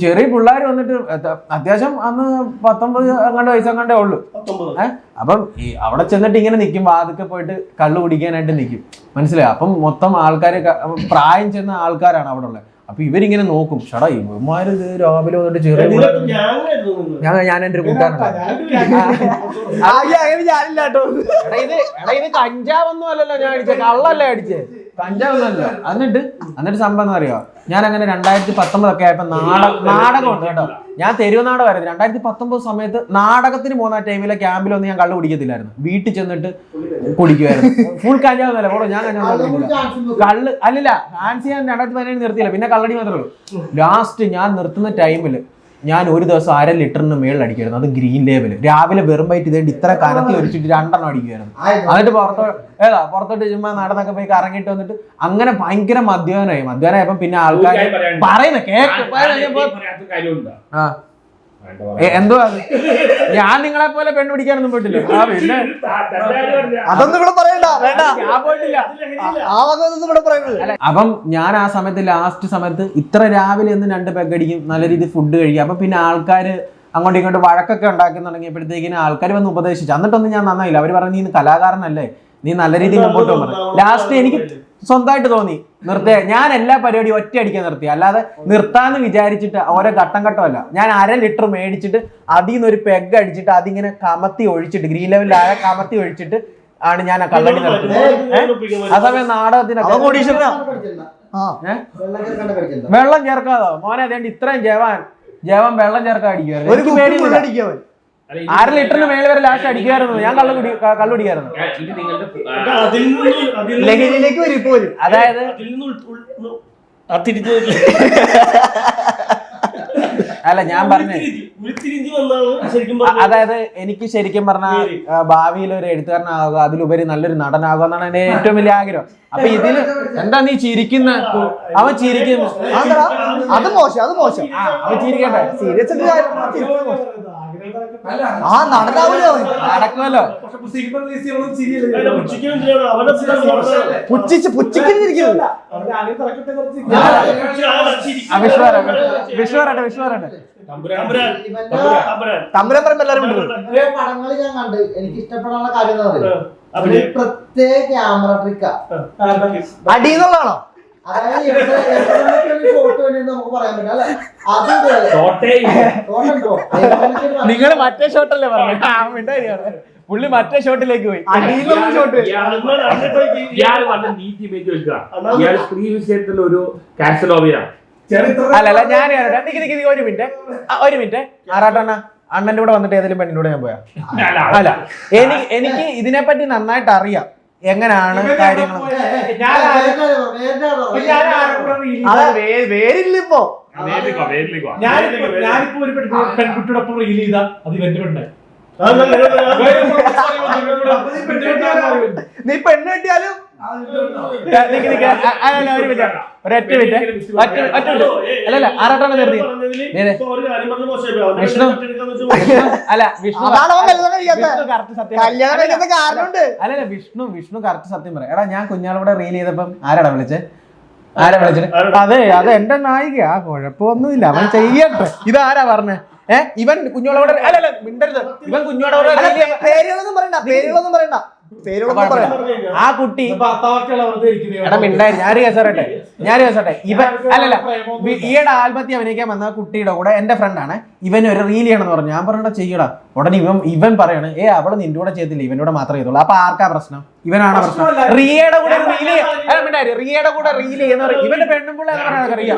ചെറിയ പിള്ളേർ വന്നിട്ട്, അത്യാവശ്യം അന്ന് 19 വയസ്സെങ്ങാണ്ടേ ഉള്ളു. അപ്പം ഈ അവിടെ ചെന്നിട്ട് ഇങ്ങനെ നിൽക്കും, വാതൊക്കെ പോയിട്ട് കള്ളു കുടിക്കാനായിട്ട് നിൽക്കും. മനസ്സിലായി? അപ്പം മൊത്തം ആൾക്കാർ പ്രായം ചെന്ന ആൾക്കാരാണ് അവിടെ ഉള്ളത്. അപ്പൊ ഇവരിങ്ങനെ നോക്കും, ഷടാ ഇവന്മാര് രാവിലെ വന്നിട്ട് ചെറിയ ഞാൻ എന്റെ ഒരു കൂട്ടുകാരുണ്ട്. ഇത് കഞ്ചാവൊന്നും അല്ലല്ലോ ഞാൻ അടിച്ചേ, കള്ളല്ലേ അടിച്ചേ, കഞ്ചാവൊന്നും അല്ല. എന്നിട്ട് സംഭവം എന്ന് അറിയോ, ഞാൻ അങ്ങനെ 2019 ഒക്കെ ആയപ്പോ നാടകം ഉണ്ട് കേട്ടോ. ഞാൻ തെരുവ് നാടകമായിരുന്നു 2019 സമയത്ത്. നാടകത്തിന് പോകുന്ന ടൈമിലെ ക്യാമ്പിലൊന്നും ഞാൻ കള്ളു കുടിക്കത്തില്ലായിരുന്നു. വീട്ടിൽ ചെന്നിട്ട് കുടിക്കുമായിരുന്നു. ഫുൾ കഞ്ചാവൊന്നുമല്ല പോടോ, ഞാൻ കള്ള് അല്ലല്ല. ഹാൻസ് ഞാൻ 2017 നിർത്തിയില്ല, പിന്നെ കള്ളടി മാത്രമേ ഉള്ളൂ. ലാസ്റ്റ് ഞാൻ നിർത്തുന്ന ടൈമിൽ ഞാൻ ഒരു ദിവസം 1/2 ലിറ്ററിന് മേളിൽ അടിക്കുമായിരുന്നു. അത് ഗ്രീൻ ലേബൽ. രാവിലെ വെറും വൈറ്റ് ഇതേണ്ടി ഇത്ര കനത്തി ഒരിച്ചിട്ട് 2 എണ്ണം അടിക്കുമായിരുന്നു. എന്നിട്ട് പുറത്തോട്ട് ചുമ്മാ നടന്നൊക്കെ പോയി കറങ്ങിയിട്ട് വന്നിട്ട് അങ്ങനെ ഭയങ്കര മദ്യപാനായപ്പോ പിന്നെ ആൾക്കാർ പറയുന്ന എന്തോ ഞാൻ നിങ്ങളെ പോലെ പെണ്ണ് പിടിക്കാനൊന്നും പോയിട്ടില്ല. പിന്നെ അതൊന്നും ഇവിടെ പറയണ്ട, ഞാൻ പോയിട്ടില്ല. അപ്പം ഞാൻ ആ സമയത്ത് ലാസ്റ്റ് സമയത്ത് ഇത്ര രാവിലെ ഒന്ന് 2 പെഗ് അടിക്കും, നല്ല രീതിയിൽ ഫുഡ് കഴിക്കും. അപ്പൊ പിന്നെ ആൾക്കാർ അങ്ങോട്ടും ഇങ്ങോട്ട് വഴക്കൊക്കെ ഉണ്ടാക്കി തുടങ്ങിയപ്പോഴത്തേക്കിന് ആൾക്കാർ വന്ന് ഉപദേശിച്ചു. എന്നിട്ടൊന്നും ഞാൻ നന്നായില്ല. അവർ പറഞ്ഞു നീ കലാകാരനല്ലേ, നീ നല്ല രീതിയിൽ മുമ്പോട്ട് പോകുന്നത്. ലാസ്റ്റ് എനിക്ക് സ്വന്തമായിട്ട് തോന്നി നിർത്തിയ. ഞാൻ എല്ലാ പരിപാടിയും ഒറ്റ അടിക്കാൻ നിർത്തി, അല്ലാതെ നിർത്താന്ന് വിചാരിച്ചിട്ട് ഓരോ ഘട്ടം ഘട്ടമല്ല. ഞാൻ 1/2 ലിറ്റർ മേടിച്ചിട്ട് അതിൽ നിന്ന് ഒരു പെഗ് അടിച്ചിട്ട് അതിങ്ങനെ കമത്തി ഒഴിച്ചിട്ട് ഗ്രീൻ ലെവലിലായ കമത്തി ഒഴിച്ചിട്ട് ആണ് ഞാൻ ആ കള്ളടി നിർത്തുന്നത്. ആ സമയം നാടകത്തിനൊക്കെ വെള്ളം ചേർക്കാതോ മോനെ, അതേണ്ട ഇത്രയും ജവാൻ വെള്ളം ചേർക്കാൻ അടിക്കുമായിരുന്നു. 1/2 ലിറ്ററിന് മേലെ വരെ ലാസ്റ്റ് അടിക്കുമായിരുന്നു. ഞാൻ കള്ളുടിക്കായിരുന്നു. ലഹരിയിലേക്ക് വരും ഇപ്പൊ. അതായത് അല്ല ഞാൻ പറഞ്ഞു, അതായത് എനിക്ക് ശരിക്കും പറഞ്ഞാൽ ഭാവിയിൽ ഒരു എഴുത്തുകാരനാകുക, അതിലുപരി നല്ലൊരു നടനാകുക എന്നാണ് എന്റെ ഏറ്റവും വലിയ ആഗ്രഹം. അപ്പൊ ഇതില് എന്താ നീ ചിരിക്കുന്ന? അവൻ ചിരിക്കുന്നു. അത് മോശം അവൻ ചിരിക്കട്ടെ. സീരിയസ് നടക്കുമല്ലോ. വിശ്വറട്ടെ തമ്പുരാൻ പറയുമ്പോ എല്ലാരും പടങ്ങളിൽ ഞാൻ കണ്ട് എനിക്ക് ഇഷ്ടപ്പെടാനുള്ള കാര്യം എന്താ പറയുക, പ്രത്യേക ക്യാമറ ട്രിക്കാ. അടി എന്നുള്ളതാണോ? അതായത് ഫോട്ടോ നമുക്ക് പറയാൻ പറ്റില്ല അല്ലെ. നിങ്ങൾ മറ്റേ ഷോട്ടല്ലേ പറഞ്ഞു? പുള്ളി മറ്റേ ഷോട്ടിലേക്ക് പോയി. സ്ത്രീ വിഷയത്തിൽ ഒരു കാസലോവിയാണ്. അല്ലല്ല ഞാൻ ഒരു മിനിറ്റ് ആറാട്ടണ്ണ അണ്ണന്റെ കൂടെ വന്നിട്ട് ഏതെങ്കിലും പെണ്ണിന്റെ കൂടെ ഞാൻ പോയാ? അല്ല, എനിക്ക് ഇതിനെപ്പറ്റി നന്നായിട്ട് അറിയാം എങ്ങനെയാണ് കാര്യങ്ങൾ. വേരില്ലിപ്പോ ഞാനിപ്പോ ഒരു പെൺകുട്ടിയോടൊപ്പം റീൽ ചെയ്താ അത് ഇവന്റെ പെണ്ണായി. നീ പെണ്ണ് കെട്ടിയാലും അല്ലല്ല ആറാട്ടാണ് നിർത്തി. വിഷ്ണു അല്ല അല്ലല്ല വിഷ്ണു കറക്റ്റ് സത്യം പറയാം. എടാ ഞാൻ കുഞ്ഞാളൂടെ റീൽ ചെയ്തപ്പം ആരാടാ വിളിച്ചത്? അതെ അത് എന്റെ നായിക, ആ കുഴപ്പമൊന്നുമില്ല, അവൻ ചെയ്യട്ടെ. ഇതാരാ പറഞ്ഞേ? ഇവൻ കുഞ്ഞോളോടെ അല്ലല്ല മിണ്ടരുത്. ഇവൻ കുഞ്ഞോളോടെ പേരുകളൊന്നും പറയണ്ട. ആ കുട്ടി എടാ മിണ്ടായി. ഞാനൊരു കേസറട്ടെ ഇവൻ അല്ലല്ല ഈയുടെ ആൽബത്തിൽ അഭിനയിക്കാൻ വന്ന കുട്ടിയുടെ കൂടെ എന്റെ ഫ്രണ്ടാണ്. ഇവന് ഒരു റീൽ ചെയ്യണമെന്ന് പറഞ്ഞു. ഞാൻ പറഞ്ഞ ചെയ്യടാ. ഉടനെ ഇവൻ പറയാണ് അവള് നിന്റെ കൂടെ ചെയ്തില്ല, ഇവനോട് മാത്രമേ ചെയ്തുള്ളൂ. അപ്പൊ ആർക്കാ പ്രശ്നം? ഇവനാണ് പ്രശ്നം. റിയയുടെ കൂടെ റീൽ ചെയ്യുന്ന ഇവന്റെ പെണ്ണുമ്പിള്ള എന്ന് പറയാനൊക്കെ അറിയാം.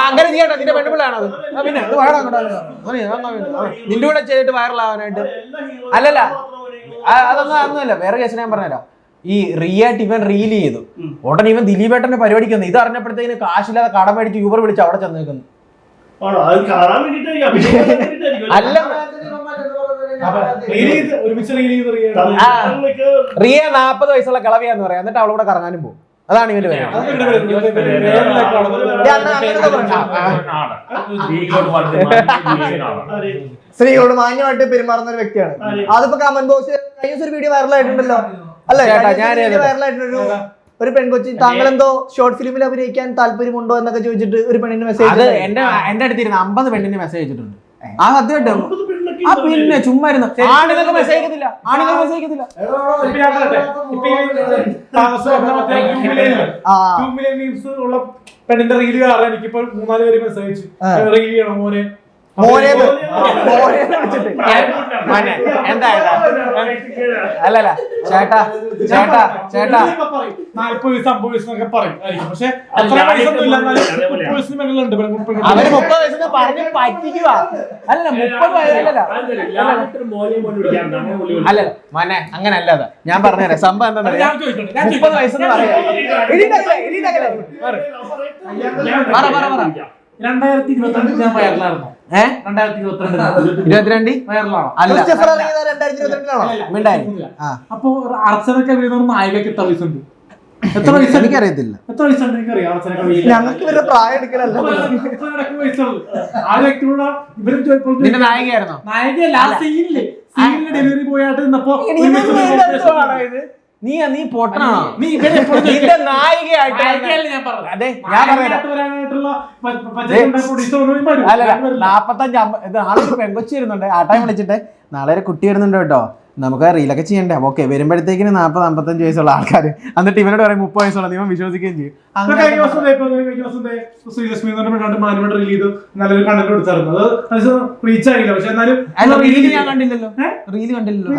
അങ്ങനെ ചെയ്യട്ടെ. നിന്റെ പെണ്ണുപിള്ളാണത്. പിന്നെ നിന്റെ കൂടെ ചെയ്തിട്ട് വൈറലാവാനായിട്ട് അല്ലല്ല അതൊന്നുമല്ല. വേറെ കേസ് ഞാൻ പറഞ്ഞുതരാം. ഈ റിയായിട്ട് ഇവൻ റീൽ ചെയ്തു. ഉടനെ ഇവൻ ദിലീപേട്ടന്റെ പരിപാടിക്ക് വന്നു. ഇത് അറിഞ്ഞപ്പോഴത്തേക്കിന് കാശില്ലാതെ കടം മേടിച്ച് യൂബർ വിളിച്ച് അവിടെ ചെന്നേക്കുന്നു. റിയ 40 വയസ്സുള്ള കളവിയാന്ന് പറയാം. എന്നിട്ട് അവളൂടെ കറങ്ങാനും പോകും. അതാണ് ഇവന്റെ പരിപാടി. സ്ത്രീകളോട് മാന്യമായിട്ട് പെരുമാറുന്ന ഒരു വ്യക്തിയാണ്. അതിപ്പോ കമന്റ് ബോക്സ് കഴിഞ്ഞ ഒരു വീഡിയോ വൈറലായിട്ടുണ്ടല്ലോ അല്ലേ? വൈറലായിട്ടൊരു ഒരു പെൺകൊച്ചി താങ്കൾ എന്തോ ഷോർട്ട് ഫിലിമിൽ അഭിനയിക്കാൻ താല്പര്യമുണ്ടോ എന്നൊക്കെ ചോദിച്ചിട്ട് ഒരു പെണ്ണിന് മെസ്സേജ് എന്റെ അടുത്തിരുന്ന് 50 പെണ്ണിന് മെസ്സേജ് അയച്ചിട്ടുണ്ട്. ആ സത്യമായിട്ടും പിന്നെ ചുമ്മാ ഇരുന്നു. ആണുങ്ങൾക്ക് മെസ്സേജ് അയക്കത്തില്ല. പെണ്ണിന്റെ റീല് കാണാൻ എനിക്കിപ്പോ 3-4 പേര് മെസ്സേജ് റീൽ ചെയ്യണം മോനെ അല്ലല്ല ചേട്ടാ 40 വയസ്സ് 50 വയസ്സൊക്കെ പറയും. പക്ഷെ അത്ര വയസ്സൊന്നും ഇല്ല. അവര് 30 വയസ്സൊക്കെ പറഞ്ഞ് പറ്റിക്കുക. അല്ല 30 വയസ്സല്ലല്ല മോനെ അങ്ങനെ അല്ലാതെ ഞാൻ പറഞ്ഞുതരാം. സംഭവം എന്താ 30 വയസ്സെന്ന് പറയാം. 2022 ഞാൻ വയറിലായിരുന്നു. 2022 അപ്പൊ അർച്ചനൊക്കെ നായികക്ക് എത്ര വയസ്സുണ്ട്? എത്ര വയസ്സ് എനിക്കറിയത്തില്ല. എത്ര വയസ്സുണ്ട് എനിക്കറിയാം. ഞങ്ങൾക്ക് ഇവരുടെ പ്രായം എടുക്കലല്ല. ആ വ്യക്തിയോട് ഇവരും ചോദിപ്പോൾ നായികയായിരുന്നോ? നായികയല്ല. സീനില് ഡെലിവറി പോയായിട്ട് നിന്നപ്പോ നീ പൊട്ടനാണോ? നീ ഇവരെ എപ്പോഴും നിന്റെ നായികയായിട്ട് ഞാൻ പറഞ്ഞു. അതെ ഞാൻ പറയാം. അല്ലല്ല 45 നാളെ പെങ്കൊച്ചി വരുന്നുണ്ട്. ആ ടൈം വിളിച്ചിട്ട് നാളെ ഒരു കുട്ടി വരുന്നുണ്ട് കേട്ടോ, നമുക്ക് റീലൊക്കെ ചെയ്യണ്ടേ. ഓക്കെ, വരുമ്പോഴത്തേക്കിന് 40-55 വയസ്സുള്ള ആൾക്കാർ, എന്നിട്ട് ഇവനോട് പറയും 30 വയസ്സുള്ള, നീ വിശ്വസിക്കുകയും ചെയ്യും. നല്ലൊരു കണ്ടന്റ് കൊടുത്തായിരുന്നു. അത് റീച്ച് ആയില്ല. പക്ഷെ എന്നാലും റീല് ഞാൻ കണ്ടില്ലല്ലോ. റീല് കണ്ടില്ലല്ലോ.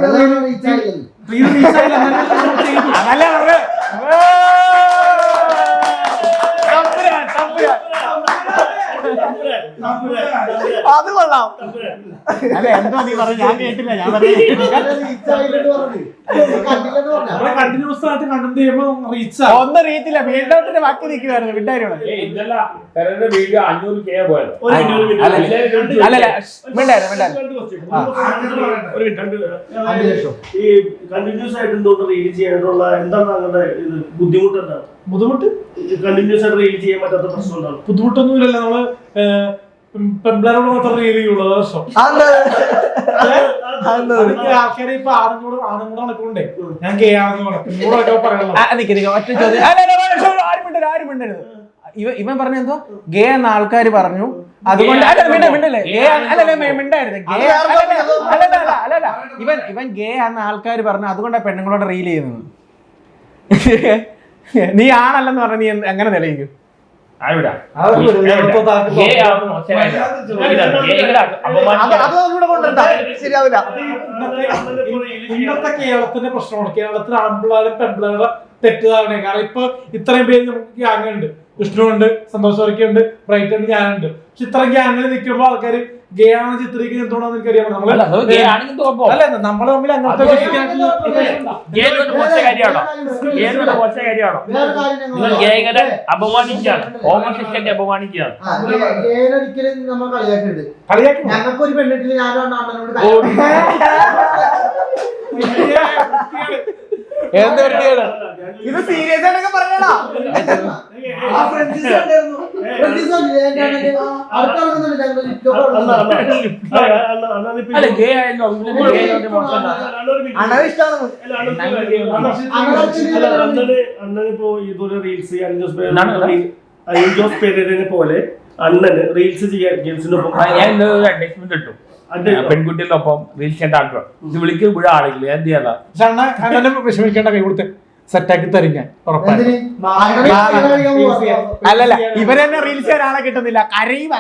അത് കൊള്ളാം. അല്ല എന്തോ നീ പറഞ്ഞു, ഞാൻ കേട്ടില്ല. ഞാൻ കണ്ടിന്യൂസ് ആയിട്ട് കണ്ടന്റ് ചെയ്യുമ്പോൾ റീച്ച് ഒന്നും റീച്ചില്ല. വീട്ടിലോട്ടിന്റെ ബാക്കി നിൽക്കുവായിരുന്നു. വിട്ടായിരുന്നു. വീഡിയോ 500K പോയത്. അല്ലല്ല മിണ്ടായിരുന്നു. ഈ കണ്ടിന്യൂസ് ആയിട്ട് എന്തുകൊണ്ട് റീൽ ചെയ്യാനുള്ള എന്താണ് നിങ്ങളുടെ ബുദ്ധിമുട്ട്? എന്താണ് ബുദ്ധിമുട്ട്? കണ്ടിന്യൂസ് ആയിട്ട് റീൽ ചെയ്യാൻ പറ്റാത്ത പ്രശ്നം എന്താണ്? ബുദ്ധിമുട്ടൊന്നുമില്ലല്ലോ. നമ്മള് പെമ്പിളാരോട് മാത്രം റീൽ ചെയ്യുള്ളൂ. ആൾക്കാരെ ഇപ്പൊ ആണുങ്ങളോട് നടക്കണ്ടേ, ഞാൻ ഗേ ആണെന്ന് പറഞ്ഞു പറയാനുള്ളത്. ഒറ്റ ചോദ്യം. ആരും മിണ്ടരുത്. ഇവൻ പറഞ്ഞ എന്തോ ഗേ എന്ന ആൾക്കാർ പറഞ്ഞു, അതുകൊണ്ട് മിണ്ടായിരുന്നു. ഇവൻ ഗേ എന്ന ആൾക്കാർ പറഞ്ഞു, അതുകൊണ്ടാണ് പെണ്ണുങ്ങളോട് റീൽ ചെയ്യുന്നത്. നീ ആണല്ലെന്ന് പറഞ്ഞ നീ എങ്ങനെ തെളിയിക്കും? ശരിയാവില്ല. ഇന്നത്തെ കേരളത്തിന്റെ പ്രശ്നമാണ്. കേരളത്തിൽ ആൺപിള്ളേരും പെൺപിള്ളേരുടെ തെറ്റിദ്ധാരണ. കാരണം ഇപ്പൊ ഇത്രയും പേര് നമുക്ക് ഗ്യാങ് ഉണ്ട്. വിഷ്ണു ഉണ്ട്, സന്തോഷ് വർക്കി ഉണ്ട്, ബ്രൈറ്റ് ഉണ്ട്, ഞാനുണ്ട്. പക്ഷെ ഇത്ര ഗ്യാങ്ങിൽ നിൽക്കുമ്പോൾ ആൾക്കാർ ഗേ ആണ് ചിത്രീകരിക്കുന്നത് എന്തുകൊണ്ടാന്ന് എനിക്കറിയാം. നമ്മള് നമ്മള് തമ്മിൽ അങ്ങനത്തെ ഞങ്ങൾക്കൊരു പെണ്ണിട്ടില്ല, ഞാനും അണ്ണനോട് ഇത് സീരിയസ് ആയിട്ടൊക്കെ പറഞ്ഞാടാ. അണ്ണനിപ്പോ ഇതുപോലെ റീൽസ് ജോസ് പോലെ അണ്ണന് റീൽസ് ചെയ്യാൻ ഗേൾസിനൊപ്പം അഡ്വർടൈസ്മെന്റ് ഇട്ടു. പെൺകുട്ടികളൊപ്പം റീൽസ് ചെയ്യേണ്ട ആൾക്കാർ ഇത് വിളിക്കുമ്പോഴും ആളില്ല. എന്ത് ചെയ്യാ? പക്ഷെ അണ്ണനെ വിഷമിക്കേണ്ട, കൈ കൊടുത്ത് സെറ്റാക്കി തരും ഞാൻ. അല്ലല്ല ഇവരെന്നെ റീൽസ് ചെയ്യാൻ ആളെ കിട്ടുന്നില്ല. കരയുക.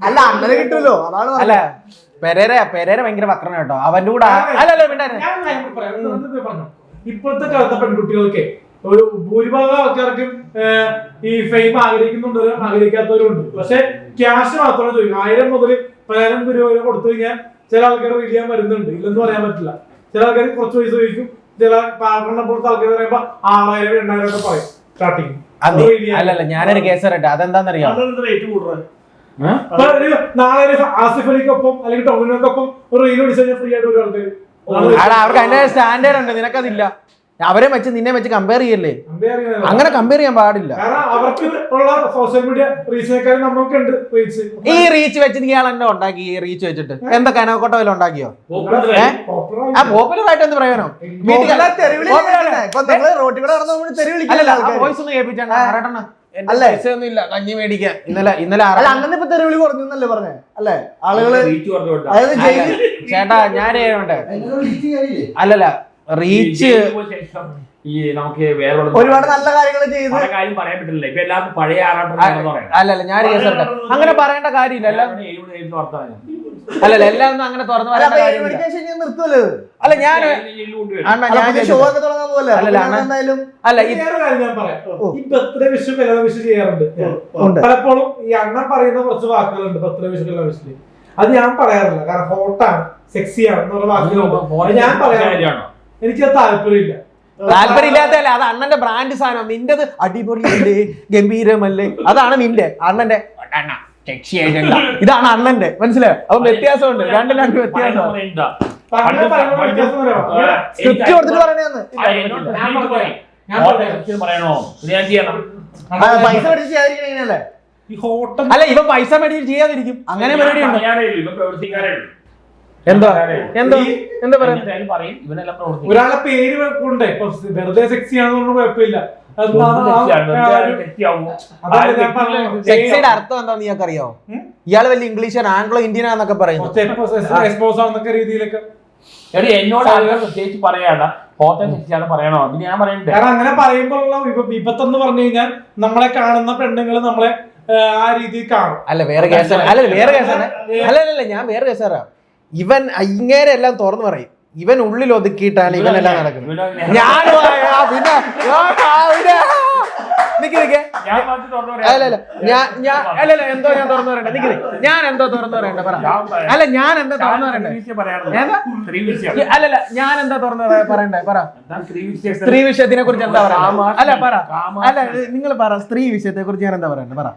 അല്ല അണ്ണനെ കിട്ടുമല്ലോ, അതാണ്. അല്ല പെരേര ഭയങ്കര വക്രന കേട്ടോ. അവന്റെ കൂടെ അല്ലല്ലോ ഇപ്പോഴത്തെ കാലത്തെ പെൺകുട്ടികൾക്ക് ഒരു ഭൂരിഭാഗം ആൾക്കാർക്കും ഈ ഫെയിം ആഗ്രഹിക്കുന്നുണ്ടോ ആഗ്രഹിക്കാത്തവരുണ്ട്. പക്ഷെ ക്യാഷ് മാത്രമാണ് ചോദിക്കും. 1000 മുതൽ 10,000 രൂപ കൊടുത്തു കഴിഞ്ഞാൽ ചില ആൾക്കാർ റീൽ ചെയ്യാൻ വരുന്നുണ്ട്. ഇല്ലെന്ന് പറയാൻ പറ്റില്ല. ചില ആൾക്കാർ കുറച്ച് പൈസ ചോദിക്കും. ചില പാർട്ണറിനെ പോലത്തെ ആൾക്കാർ പറയുമ്പോ 6000, 2000 ഒക്കെ പറയും സ്റ്റാർട്ടിങ്. അല്ലല്ല ഞാനൊരു കേസ് പറയട്ടെ. അതെന്താന്നറിയാം, നാളെ ആസിഫ് അലിക്കൊപ്പം അല്ലെങ്കിൽ ടോമിനോക്കൊപ്പം ഒരു റീൽ പിടിച്ചാൽ ഫ്രീ ആയിട്ട് ഒരു ആൾക്കാർ. അവർക്ക് അതിന്റെ സ്റ്റാൻഡേർഡ് ഉണ്ട്, നിനക്കതില്ല. അവരെ വെച്ച് നിന്നെ വെച്ച് കമ്പയർ ചെയ്യല്ലേ? അങ്ങനെ കമ്പയർ ചെയ്യാൻ പാടില്ല. അവർക്ക് ഉള്ള സോഷ്യൽ മീഡിയ റീച്ചിനേക്കാൾ നമുക്കുണ്ട് റീച്ച്. ഈ റീച്ച് വെച്ച് നീ ആളെന്നെ ഉണ്ടാക്കി. ഈ റീച്ച് വെച്ചിട്ട് എന്താ കനകോട്ട വല്ല ഉണ്ടാക്കിയോ? പോപ്പുലർ ആയിട്ട് എന്ത് പ്രയോജനം? വോയിസ് ഒന്ന് കേൾപ്പിച്ചാണ് ഇല്ല കഞ്ഞി മേടിക്കാൻ. ഇന്നലെ അണ്ണൻ ഇപ്പൊ തെരുവിളി കുറഞ്ഞു എന്നല്ലേ പറഞ്ഞേ? അല്ലേ ആളുകള് ചേട്ടാ ഞാൻ അല്ലല്ല റീച്ച് ഈ നമുക്ക് വേറെ ഒരുപാട് നല്ല കാര്യങ്ങൾ ചെയ്ത് കാര്യം പറയാൻ പറ്റില്ല. ഇപ്പൊ എല്ലാവർക്കും പഴയ അല്ലല്ല ഞാൻ അങ്ങനെ പറയേണ്ട കാര്യമില്ല. അല്ലല്ല എല്ലാവരും അങ്ങനെ തുറന്നു പറയേണ്ട കാര്യമില്ല. നിർത്തുമല്ലോ. അല്ല ഞാൻ ഷോ ഒക്കെ തുടങ്ങാൻ പോലെ എന്തായാലും. അല്ല ഈ ബർത്ത്ഡേ വിഷു കല്യാണ വിഷു ചെയ്യാറുണ്ട്. പലപ്പോഴും ഈ അണ്ണൻ പറയുന്ന കുറച്ച് വാക്കുകളുണ്ട് ബർത്ത്ഡേ വിഷു കല്യാണ വിഷു. അത് ഞാൻ പറയാറില്ല. കാരണം ഹോട്ടാണ്, സെക്സിയാണ് എന്നുള്ള വാക്കുകളുണ്ട്. ഞാൻ പറയാറില്ല. എനിക്കത് താല്പര്യമില്ല. താല്പര്യമില്ലാത്തല്ല, അത് അണ്ണന്റെ ബ്രാൻഡ് സാധനം. നിന്റെത് അടിപൊളിയല്ലേ, ഗംഭീരമല്ലേ, അതാണ് നിന്റെ. അണ്ണന്റെ ഇതാണ് അണ്ണന്റെ. മനസ്സിലായോ? അപ്പൊ വ്യത്യാസമുണ്ട്. രണ്ട് വ്യത്യാസം. സ്ക്രിപ്റ്റ് കൊടുത്തിട്ട് പറയണേന്ന് പൈസ മേടിച്ച് ചെയ്യാതിരിക്കണേ. ഈ ഹോട്ടൽ അല്ല ഇവ പൈസ മേടിച്ച് ചെയ്യാതിരിക്കും. അങ്ങനെ പരിപാടി ഉണ്ട്. എന്താ പറയാ പറയും ഇവനെല്ലാം പ്രവർത്തിക്കും. ഒരാളെ പേര് കൊണ്ടേ ഇപ്പൊ വെറുതെ സെക്സി ആണെന്നുകൊണ്ട് കുഴപ്പമില്ല. സെക്സിയുടെ അർത്ഥം എന്താന്ന് നീയൊക്കെ അറിയോ? ഇയാള് വലിയ ഇംഗ്ലീഷ് ആംഗ്ലോ ഇന്ത്യൻ ആന്നൊക്കെ പറയുന്നു. രീതിയിലൊക്കെ എന്നോട് പ്രത്യേകിച്ച് പറയാണ്ട ഹോട്ടൽ സെക്സിയാണ് പറയണോ അത് ഞാൻ പറയണ്ടേ? കാരണം അങ്ങനെ പറയുമ്പോഴുള്ള വിപത്തെന്ന് പറഞ്ഞു കഴിഞ്ഞാൽ നമ്മളെ കാണുന്ന പെണ്ണുങ്ങൾ നമ്മളെ ആ രീതിയിൽ കാണും. അല്ല വേറെ കേസാണ്. അല്ല ഞാൻ വേറെ കേസാറാ. ഇവൻ ഇങ്ങേരെ എല്ലാം തുറന്നു പറയും. ഇവൻ ഉള്ളിൽ ഒതുക്കിയിട്ടാണ് ഇവനെല്ലാം നടക്കുന്നത്. ഞാൻ എന്തോ ഞാൻ തുറന്നു പറയണ്ട. ഞാൻ എന്തോ തുറന്നു പറയണ്ട പറ. അല്ല ഞാൻ എന്താ തുറന്നു പറയണ്ടേ? അല്ലല്ല ഞാൻ എന്താ തുറന്നു പറയണ്ടേ പറ. സ്ത്രീ വിഷയത്തിനെ കുറിച്ച് എന്താ പറയാ? അല്ല പറ. അല്ല നിങ്ങൾ പറ. സ്ത്രീ വിഷയത്തെ കുറിച്ച് ഞാൻ എന്താ പറയണ്ടേ പറ.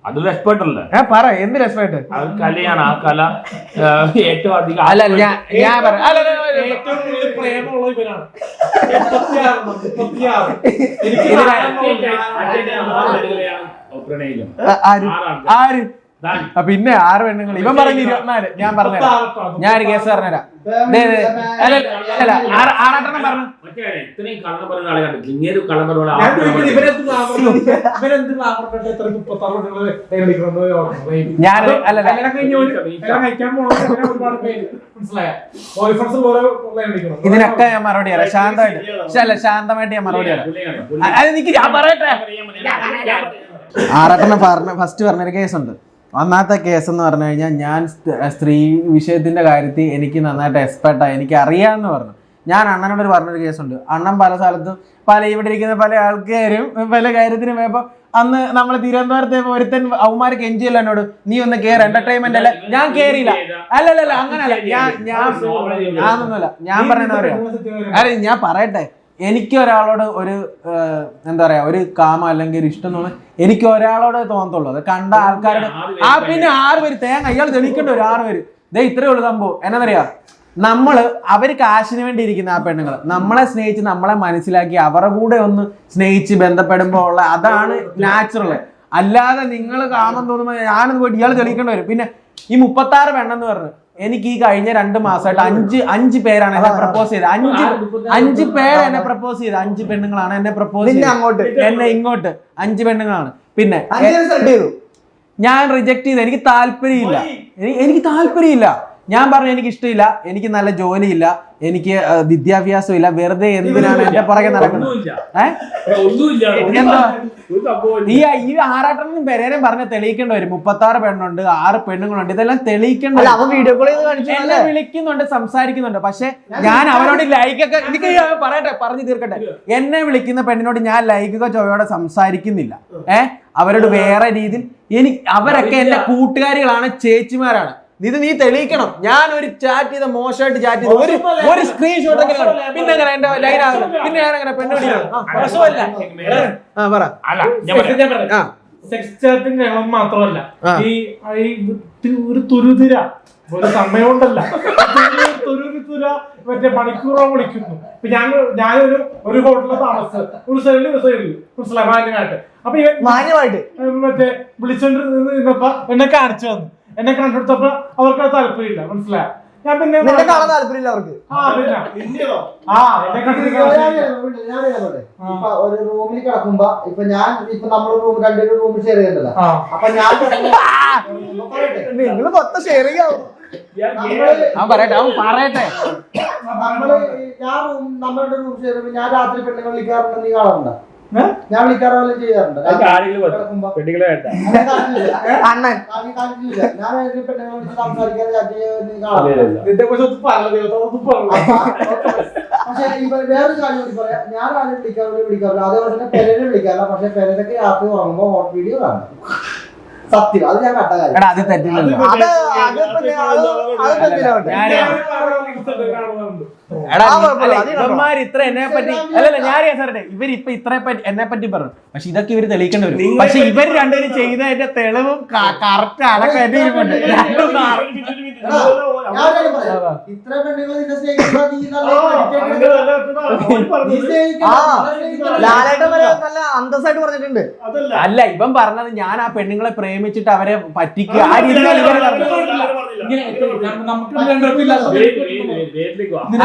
അതൊരു എക്സ്പേർട്ട് അല്ലേ? പറ എന്തിന് എക്സ്പേർട്ട്? അത് കലയാണ്. ആ കല ഏറ്റവും അധികം അല്ല ഞാൻ പറ. ഏറ്റവും കൂടുതൽ പ്രേമമുള്ള ഇവനാണ്. ആര് പിന്നെ 6 പെണ്ണുങ്ങൾ. ഇവൻ പറഞ്ഞു 24. ഞാൻ പറഞ്ഞുതരാം. ഞാനൊരു കേസ് പറഞ്ഞുതരാം. ആറാട്ടെണ്ണം പറഞ്ഞു. ഇത്രയും കള്ളം പറയുന്ന ആളെ കണ്ടിട്ട് ഇങ്ങനെ കള്ളം പറഞ്ഞ ഞാൻ ഇതിനൊക്കെ ഞാൻ മറുപടി തരാം ശാന്തമായിട്ട്. പക്ഷെ അല്ല ശാന്തമായിട്ട് ഞാൻ മറുപടി തരാം. അതെനിക്ക് ഞാൻ പറയട്ടെ. ആറാട്ടെണ്ണം ഫസ്റ്റ് പറഞ്ഞൊരു കേസുണ്ട്. ഒന്നാമത്തെ കേസ് എന്ന് പറഞ്ഞു കഴിഞ്ഞാൽ ഞാൻ സ്ത്രീ വിഷയത്തിന്റെ കാര്യത്തിൽ എനിക്ക് നന്നായിട്ട് എക്സ്പെർട്ടായി എനിക്ക് അറിയാമെന്ന് പറഞ്ഞു. ഞാൻ അണ്ണനോട് പറഞ്ഞൊരു കേസുണ്ട്. അണ്ണൻ പല സ്ഥലത്തും ഇവിടെ ഇരിക്കുന്ന പല ആൾക്കാരും പല കാര്യത്തിനും പോയപ്പോൾ അന്ന് നമ്മൾ തിരുവനന്തപുരത്തെ ഒരുത്തൻ അവന്മാർക്ക് എൻജിയല്ല എന്നോട് നീ ഒന്ന് കേറ് എന്റർടൈൻമെന്റ് അല്ല. ഞാൻ കേറിയില്ല. അല്ലല്ല അങ്ങനല്ല. ഞാനൊന്നുമല്ല. ഞാൻ പറയുന്ന പറയാം. അല്ല ഞാൻ പറയട്ടെ. എനിക്ക് ഒരാളോട് ഒരു എന്താ പറയാ ഒരു കാമ അല്ലെങ്കിൽ ഒരു ഇഷ്ടം തോന്നുന്നു എനിക്ക് ഒരാളോട് തോന്നത്തുള്ളൂ. അത് കണ്ട ആൾക്കാരുടെ പിന്നെ 6 പേര് തേങ്ങ ഇയാൾ തെളിയിക്കേണ്ട ഒരു 6 പേര് ഇത്രയേ ഉള്ളൂ സംഭവം. എന്നറിയാ അവര് കാശിന് വേണ്ടി ഇരിക്കുന്ന ആ പെണ്ണുങ്ങൾ നമ്മളെ സ്നേഹിച്ച് നമ്മളെ മനസ്സിലാക്കി അവരുടെ കൂടെ ഒന്ന് സ്നേഹിച്ച് ബന്ധപ്പെടുമ്പോ ഉള്ള അതാണ് നാച്ചുറൽ. അല്ലാതെ നിങ്ങൾ കാമം തോന്നുമ്പോ ഞാനത് പോയിട്ട് ഇയാൾ തെളിയിക്കേണ്ടി വരും. പിന്നെ ഈ 36 പെണ്ണെന്ന് പറഞ്ഞു എനിക്ക് ഈ കഴിഞ്ഞ 2 മാസമായിട്ട് 5 പേരാണ് എന്നെ പ്രപ്പോസ് ചെയ്തത്. 5 പേര് എന്നെ പ്രപ്പോസ് ചെയ്ത് 5 പെണ്ണുങ്ങളാണ് എന്നെ പ്രപ്പോസ് ചെയ്തത്. എന്നെ ഇങ്ങോട്ട് 5 പെണ്ണുങ്ങളാണ്. പിന്നെ ഞാൻ റിജക്ട് ചെയ്ത്. എനിക്ക് താല്പര്യമില്ല. ഞാൻ പറഞ്ഞു എനിക്ക് ഇഷ്ടമില്ല. എനിക്ക് നല്ല ജോലിയില്ല. എനിക്ക് വിദ്യാഭ്യാസം ഇല്ല. വെറുതെ എന്തിനാണ് എന്റെ പുറകെ നടക്കുന്നത്? എന്താ ഈ ആറാട്ടെണ്ണം പേരേരും പറഞ്ഞ തെളിയിക്കേണ്ടി വരും. 36 പെണ്ണുണ്ട് 6 പെണ്ണുങ്ങളുണ്ട്. ഇതെല്ലാം തെളിയിക്കേണ്ട. എന്നെ വിളിക്കുന്നുണ്ട് സംസാരിക്കുന്നുണ്ട്. പക്ഷെ ഞാൻ അവരോട് ലൈക്കൊക്കെ എനിക്ക് പറയട്ടെ പറഞ്ഞു തീർക്കട്ടെ. എന്നെ വിളിക്കുന്ന പെണ്ണിനോട് ഞാൻ ലൈക്കൊക്കെ ചോയോടെ സംസാരിക്കുന്നില്ല. അവരോട് വേറെ രീതിയിൽ അവരൊക്കെ എന്റെ കൂട്ടുകാരികളാണ്, ചേച്ചിമാരാണ്. ഇത് നീ തെളിയിക്കണം. ഞാൻ ഒരു ചാറ്റ് ചെയ്ത മോശമായിട്ട് ചാറ്റ് ചെയ്ത ഒരു സ്ക്രീൻഷോട്ട് പിന്നെ എന്റെ ലൈൻ ആകുന്നത് പിന്നെ ഞാൻ അങ്ങനെ സെക്സ് ചാറ്റിംഗ് മാത്രമല്ല ഈ ഒരു തുരുതിര ഒരു സമയം കൊണ്ടല്ല തുരുതുര മറ്റേ മണിക്കൂറോളം വിളിക്കുന്നു. ഇപ്പൊ ഞാനൊരു ഹോട്ടലിൽ താമസിച്ചത് ഒരു സൈഡിൽ മാന്യമായിട്ട്. അപ്പൊ ഇവൻ മാന്യമായിട്ട് മറ്റേ വിളിച്ചോണ്ട് നിന്നപ്പോ എന്നെ കാണിച്ചു വന്നു. എന്നെ കണ്ടെടുത്തപ്പോ അവർക്ക് താല്പര്യമില്ല. മനസ്സിലായ ഞാൻ പിന്നെ കാണാൻ താല്പര്യമില്ല അവർക്ക്. ഒരു റൂമിൽ കിടക്കുമ്പോ നമ്മള് റൂമിൽ ഷെയർ ചെയ്യണ്ടല്ലോ. അപ്പൊ നിങ്ങൾ മൊത്തം ഷെയറിംഗ് ആവും. പറയട്ടെ നമ്മളുടെ റൂം ഷെയർ ചെയ്യുമ്പോൾ ഞാൻ രാത്രി പെണ്ണുങ്ങൾ വിളിക്കാറുണ്ട്. നീ കാണാറുണ്ടോ? ഞാൻ വിളിക്കാറോ ചെയ്യാറുണ്ട്. അണ്ണൻ ഞാൻ പെണ്ണുങ്ങൾ വിളിച്ച് സംസാരിക്കാതെ പക്ഷെ വേറൊരു കാര്യം കൂടി പറയാം. ഞാൻ ആരും വിളിക്കാറില്ല. അതേപോലെ തന്നെ പെരനെ വിളിക്കാറില്ല. പക്ഷെ പെരനൊക്കെ രാത്രി ഉറങ്ങുമ്പോ ഹോട്ട് വീഡിയോ കാണും. സത്യം. അത് ഞാൻ കണ്ട കാര്യം. അത് തെറ്റില്ല. ഇവന്മാർ ഇത്ര എന്നെ പറ്റി അല്ലല്ല ഞാൻ ഇവരിപ്പൊ ഇത്ര എന്നെ പറ്റി പറഞ്ഞു. പക്ഷെ ഇതൊക്കെ ഇവര് തെളിയിക്കേണ്ടി വരും. പക്ഷെ ഇവർ രണ്ടുപേരും ചെയ്തതിന്റെ തെളിവും കറക്റ്റ് അടക്കം എന്റെ ഇരിപ്പുണ്ട്. ഇത്ര പെണ്ണുങ്ങൾ നിന്നെ സ്നേഹിക്കുന്ന ലാലേട്ടൻ വരെ നല്ല അന്തസ്സായിട്ട് പറഞ്ഞിട്ടുണ്ട്. അല്ല ഇവൻ പറഞ്ഞത് ഞാൻ ആ പെണ്ണുങ്ങളെ പ്രേമിച്ചിട്ട് അവരെ പറ്റിക്കുക ആ രീതിയിൽ